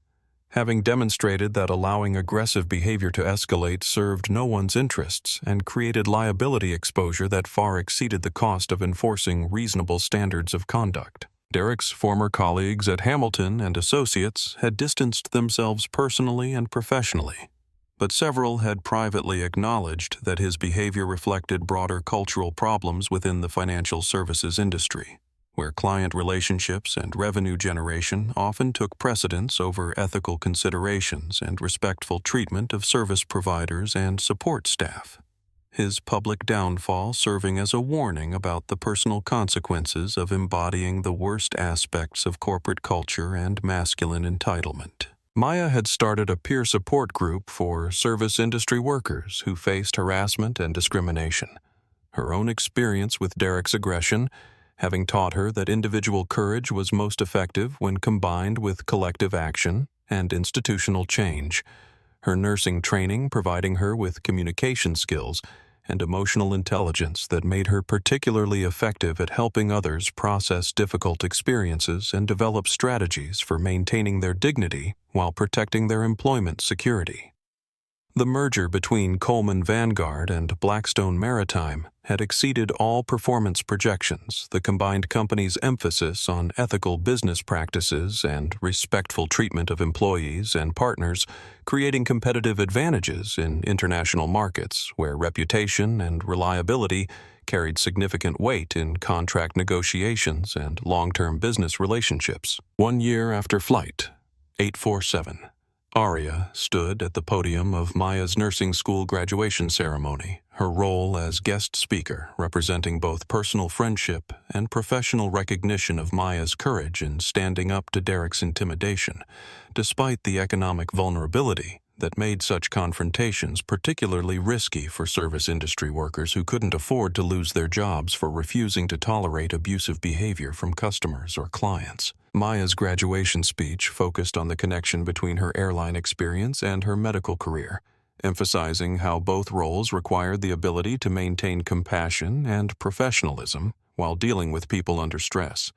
Speaker 1: Having demonstrated that allowing aggressive behavior to escalate served no one's interests and created liability exposure that far exceeded the cost of enforcing reasonable standards of conduct. Derek's former colleagues at Hamilton and Associates had distanced themselves personally and professionally, but several had privately acknowledged that his behavior reflected broader cultural problems within the financial services industry, where client relationships and revenue generation often took precedence over ethical considerations and respectful treatment of service providers and support staff. His public downfall serving as a warning about the personal consequences of embodying the worst aspects of corporate culture and masculine entitlement. Maya had started a peer support group for service industry workers who faced harassment and discrimination. Her own experience with Derek's aggression, having taught her that individual courage was most effective when combined with collective action and institutional change, her nursing training providing her with communication skills and emotional intelligence that made her particularly effective at helping others process difficult experiences and develop strategies for maintaining their dignity while protecting their employment security. The merger between Coleman Vanguard and Blackstone Maritime had exceeded all performance projections, the combined company's emphasis on ethical business practices and respectful treatment of employees and partners, creating competitive advantages in international markets where reputation and reliability carried significant weight in contract negotiations and long-term business relationships. 1 year after Flight 847, Aria stood at the podium of Maya's nursing school graduation ceremony, her role as guest speaker representing both personal friendship and professional recognition of Maya's courage in standing up to Derek's intimidation, despite the economic vulnerability that made such confrontations particularly risky for service industry workers who couldn't afford to lose their jobs for refusing to tolerate abusive behavior from customers or clients. Maya's graduation speech focused on the connection between her airline experience and her medical career, emphasizing how both roles required the ability to maintain compassion and professionalism while dealing with people under stress,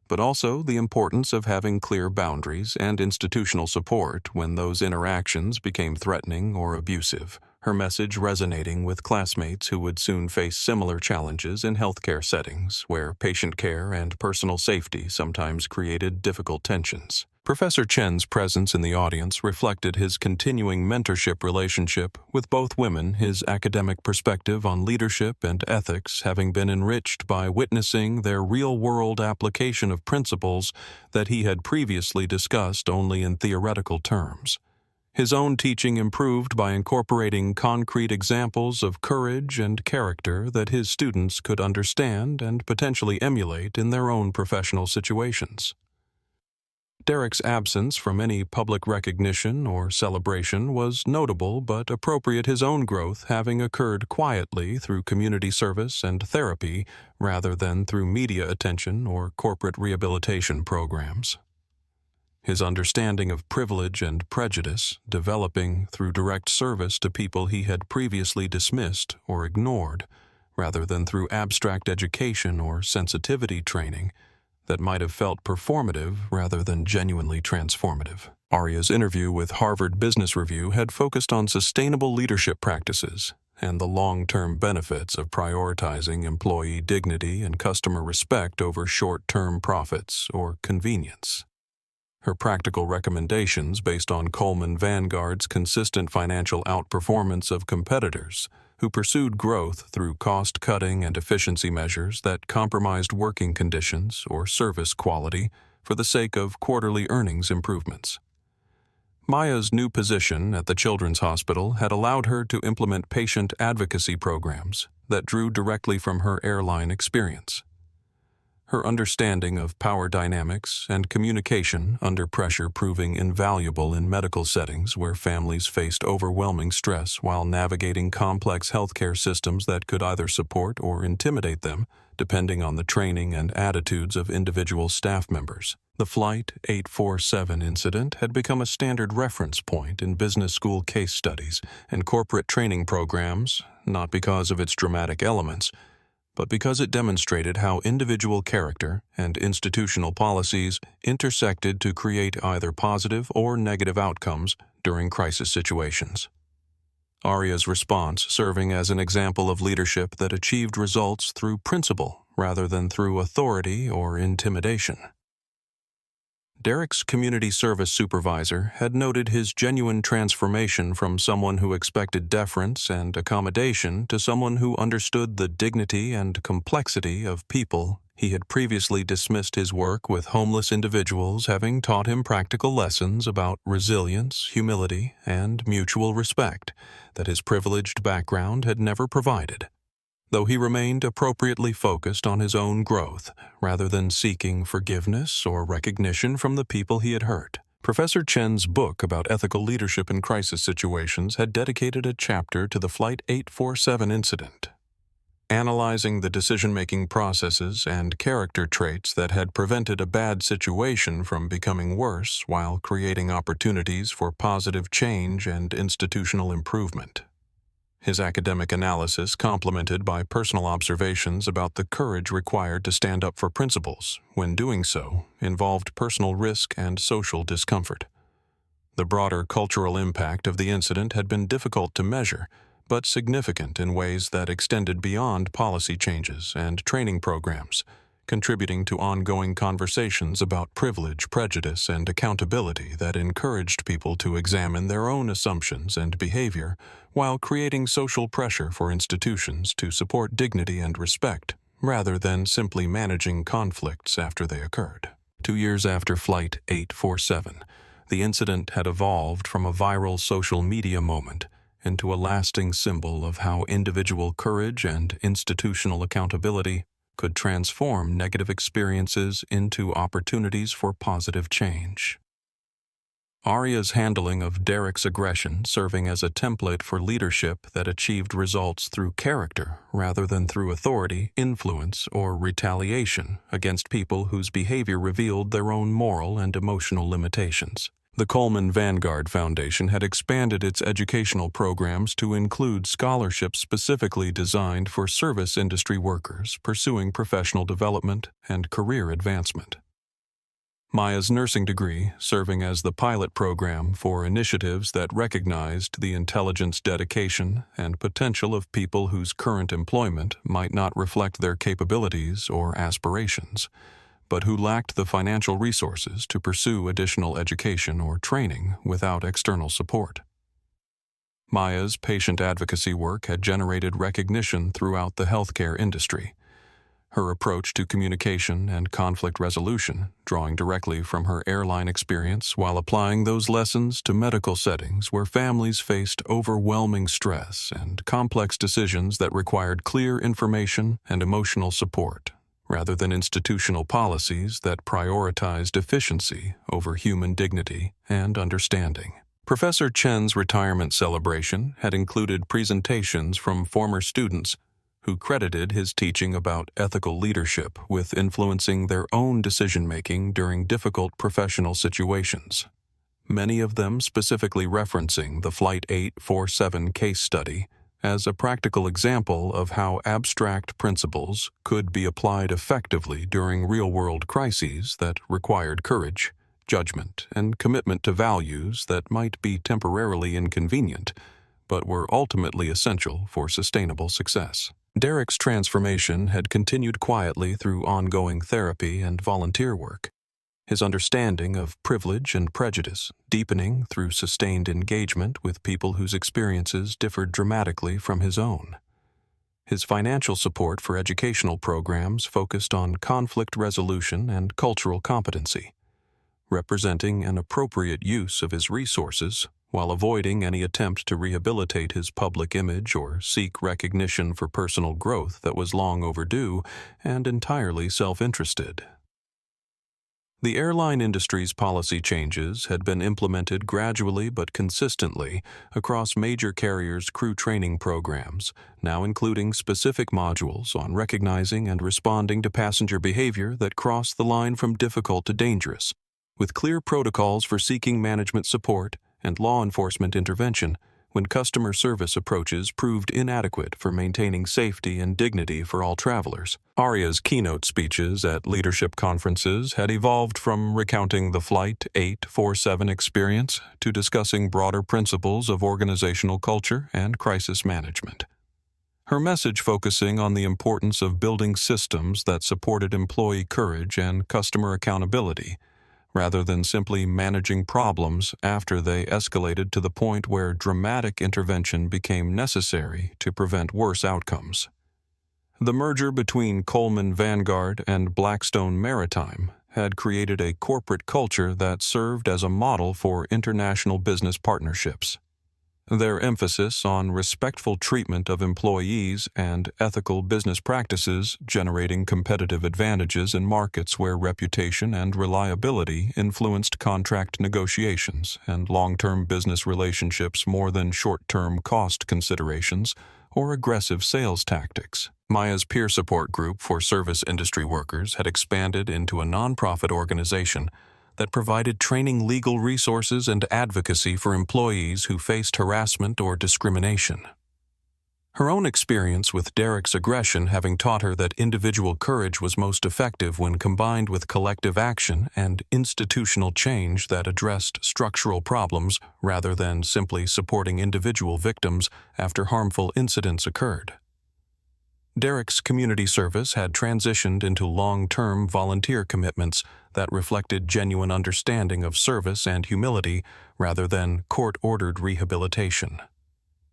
Speaker 1: but also the importance of having clear boundaries and institutional support when those interactions became threatening or abusive, her message resonating with classmates who would soon face similar challenges in healthcare settings where patient care and personal safety sometimes created difficult tensions. Professor Chen's presence in the audience reflected his continuing mentorship relationship with both women, his academic perspective on leadership and ethics having been enriched by witnessing their real-world application of principles that he had previously discussed only in theoretical terms. His own teaching improved by incorporating concrete examples of courage and character that his students could understand and potentially emulate in their own professional situations. Derek's absence from any public recognition or celebration was notable but appropriate, his own growth having occurred quietly through community service and therapy rather than through media attention or corporate rehabilitation programs. His understanding of privilege and prejudice developing through direct service to people he had previously dismissed or ignored, rather than through abstract education or sensitivity training that might have felt performative rather than genuinely transformative. Aria's interview with Harvard Business Review had focused on sustainable leadership practices and the long-term benefits of prioritizing employee dignity and customer respect over short-term profits or convenience. Her practical recommendations based on Coleman Vanguard's consistent financial outperformance of competitors who pursued growth through cost-cutting and efficiency measures that compromised working conditions or service quality for the sake of quarterly earnings improvements. Maya's new position at the Children's Hospital had allowed her to implement patient advocacy programs that drew directly from her airline experience. Her understanding of power dynamics and communication under pressure proving invaluable in medical settings where families faced overwhelming stress while navigating complex healthcare systems that could either support or intimidate them, depending on the training and attitudes of individual staff members. The Flight 847 incident had become a standard reference point in business school case studies and corporate training programs, not because of its dramatic elements, but because it demonstrated how individual character and institutional policies intersected to create either positive or negative outcomes during crisis situations. Aria's response serving as an example of leadership that achieved results through principle rather than through authority or intimidation. Derek's community service supervisor had noted his genuine transformation from someone who expected deference and accommodation to someone who understood the dignity and complexity of people. He had previously dismissed his work with homeless individuals, having taught him practical lessons about resilience, humility, and mutual respect that his privileged background had never provided, though he remained appropriately focused on his own growth rather than seeking forgiveness or recognition from the people he had hurt. Professor Chen's book about ethical leadership in crisis situations had dedicated a chapter to the Flight 847 incident, analyzing the decision-making processes and character traits that had prevented a bad situation from becoming worse while creating opportunities for positive change and institutional improvement. His academic analysis, complemented by personal observations about the courage required to stand up for principles, when doing so, involved personal risk and social discomfort. The broader cultural impact of the incident had been difficult to measure, but significant in ways that extended beyond policy changes and training programs, contributing to ongoing conversations about privilege, prejudice, and accountability that encouraged people to examine their own assumptions and behavior while creating social pressure for institutions to support dignity and respect, rather than simply managing conflicts after they occurred. 2 years after Flight 847, the incident had evolved from a viral social media moment into a lasting symbol of how individual courage and institutional accountability could transform negative experiences into opportunities for positive change. Aria's handling of Derek's aggression serving as a template for leadership that achieved results through character rather than through authority, influence, or retaliation against people whose behavior revealed their own moral and emotional limitations. The Coleman Vanguard Foundation had expanded its educational programs to include scholarships specifically designed for service industry workers pursuing professional development and career advancement. Maya's nursing degree serving as the pilot program for initiatives that recognized the intelligence, dedication, and potential of people whose current employment might not reflect their capabilities or aspirations, but who lacked the financial resources to pursue additional education or training without external support. Maya's patient advocacy work had generated recognition throughout the healthcare industry. Her approach to communication and conflict resolution, drawing directly from her airline experience while applying those lessons to medical settings where families faced overwhelming stress and complex decisions that required clear information and emotional support, rather than institutional policies that prioritized efficiency over human dignity and understanding. Professor Chen's retirement celebration had included presentations from former students who credited his teaching about ethical leadership with influencing their own decision-making during difficult professional situations, many of them specifically referencing the Flight 847 case study as a practical example of how abstract principles could be applied effectively during real-world crises that required courage, judgment, and commitment to values that might be temporarily inconvenient, but were ultimately essential for sustainable success. Derek's transformation had continued quietly through ongoing therapy and volunteer work, his understanding of privilege and prejudice deepening through sustained engagement with people whose experiences differed dramatically from his own. His financial support for educational programs focused on conflict resolution and cultural competency, representing an appropriate use of his resources while avoiding any attempt to rehabilitate his public image or seek recognition for personal growth that was long overdue and entirely self-interested. The airline industry's policy changes had been implemented gradually but consistently across major carriers' crew training programs, now including specific modules on recognizing and responding to passenger behavior that crossed the line from difficult to dangerous, with clear protocols for seeking management support and law enforcement intervention when customer service approaches proved inadequate for maintaining safety and dignity for all travelers. Aria's keynote speeches at leadership conferences had evolved from recounting the Flight 847 experience to discussing broader principles of organizational culture and crisis management. Her message focusing on the importance of building systems that supported employee courage and customer accountability, rather than simply managing problems after they escalated to the point where dramatic intervention became necessary to prevent worse outcomes. The merger between Coleman Vanguard and Blackstone Maritime had created a corporate culture that served as a model for international business partnerships. Their emphasis on respectful treatment of employees and ethical business practices generating competitive advantages in markets where reputation and reliability influenced contract negotiations and long-term business relationships more than short-term cost considerations or aggressive sales tactics. Maya's peer support group for service industry workers had expanded into a nonprofit organization that provided training, legal resources, and advocacy for employees who faced harassment or discrimination. Her own experience with Derek's aggression having taught her that individual courage was most effective when combined with collective action and institutional change that addressed structural problems rather than simply supporting individual victims after harmful incidents occurred. Derek's community service had transitioned into long-term volunteer commitments that reflected genuine understanding of service and humility rather than court-ordered rehabilitation.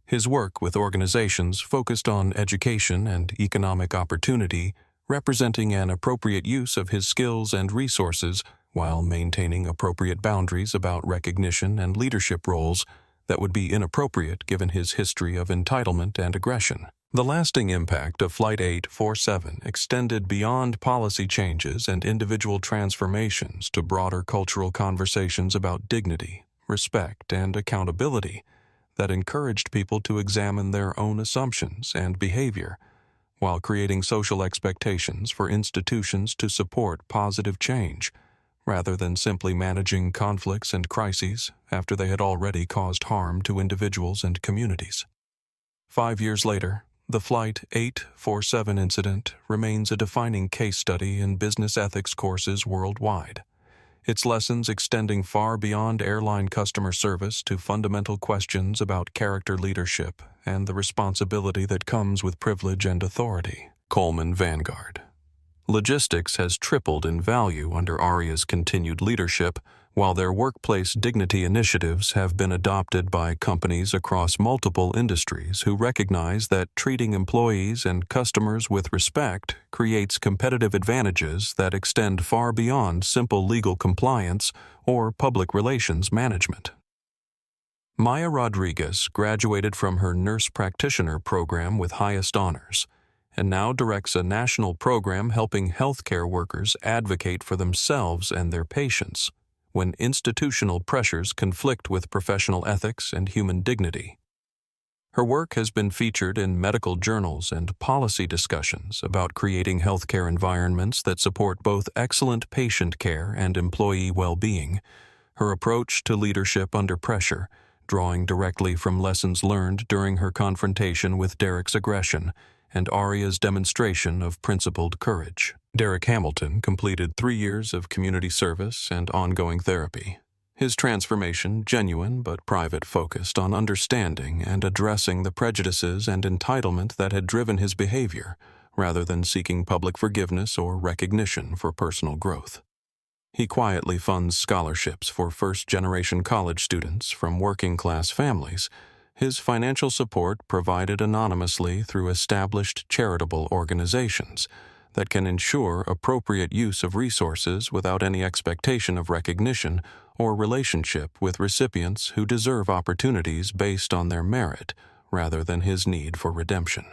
Speaker 1: His work with organizations focused on education and economic opportunity, representing an appropriate use of his skills and resources while maintaining appropriate boundaries about recognition and leadership roles that would be inappropriate given his history of entitlement and aggression. The lasting impact of Flight 847 extended beyond policy changes and individual transformations to broader cultural conversations about dignity, respect, and accountability that encouraged people to examine their own assumptions and behavior, while creating social expectations for institutions to support positive change, rather than simply managing conflicts and crises after they had already caused harm to individuals and communities. 5 years later, the Flight 847 incident remains a defining case study in business ethics courses worldwide, its lessons extending far beyond airline customer service to fundamental questions about character leadership and the responsibility that comes with privilege and authority. Coleman Vanguard. Logistics has tripled in value under Aria's continued leadership, while their workplace dignity initiatives have been adopted by companies across multiple industries who recognize that treating employees and customers with respect creates competitive advantages that extend far beyond simple legal compliance or public relations management. Maya Rodriguez graduated from her nurse practitioner program with highest honors, and now directs a national program helping healthcare workers advocate for themselves and their patients when institutional pressures conflict with professional ethics and human dignity. Her work has been featured in medical journals and policy discussions about creating healthcare environments that support both excellent patient care and employee well-being. Her approach to leadership under pressure, drawing directly from lessons learned during her confrontation with Derek's aggression, and Aria's demonstration of principled courage. Derek Hamilton completed 3 years of community service and ongoing therapy. His transformation, genuine but private, focused on understanding and addressing the prejudices and entitlement that had driven his behavior, rather than seeking public forgiveness or recognition for personal growth. He quietly funds scholarships for first-generation college students from working-class families. His financial support provided anonymously through established charitable organizations that can ensure appropriate use of resources without any expectation of recognition or relationship with recipients who deserve opportunities based on their merit rather than his need for redemption.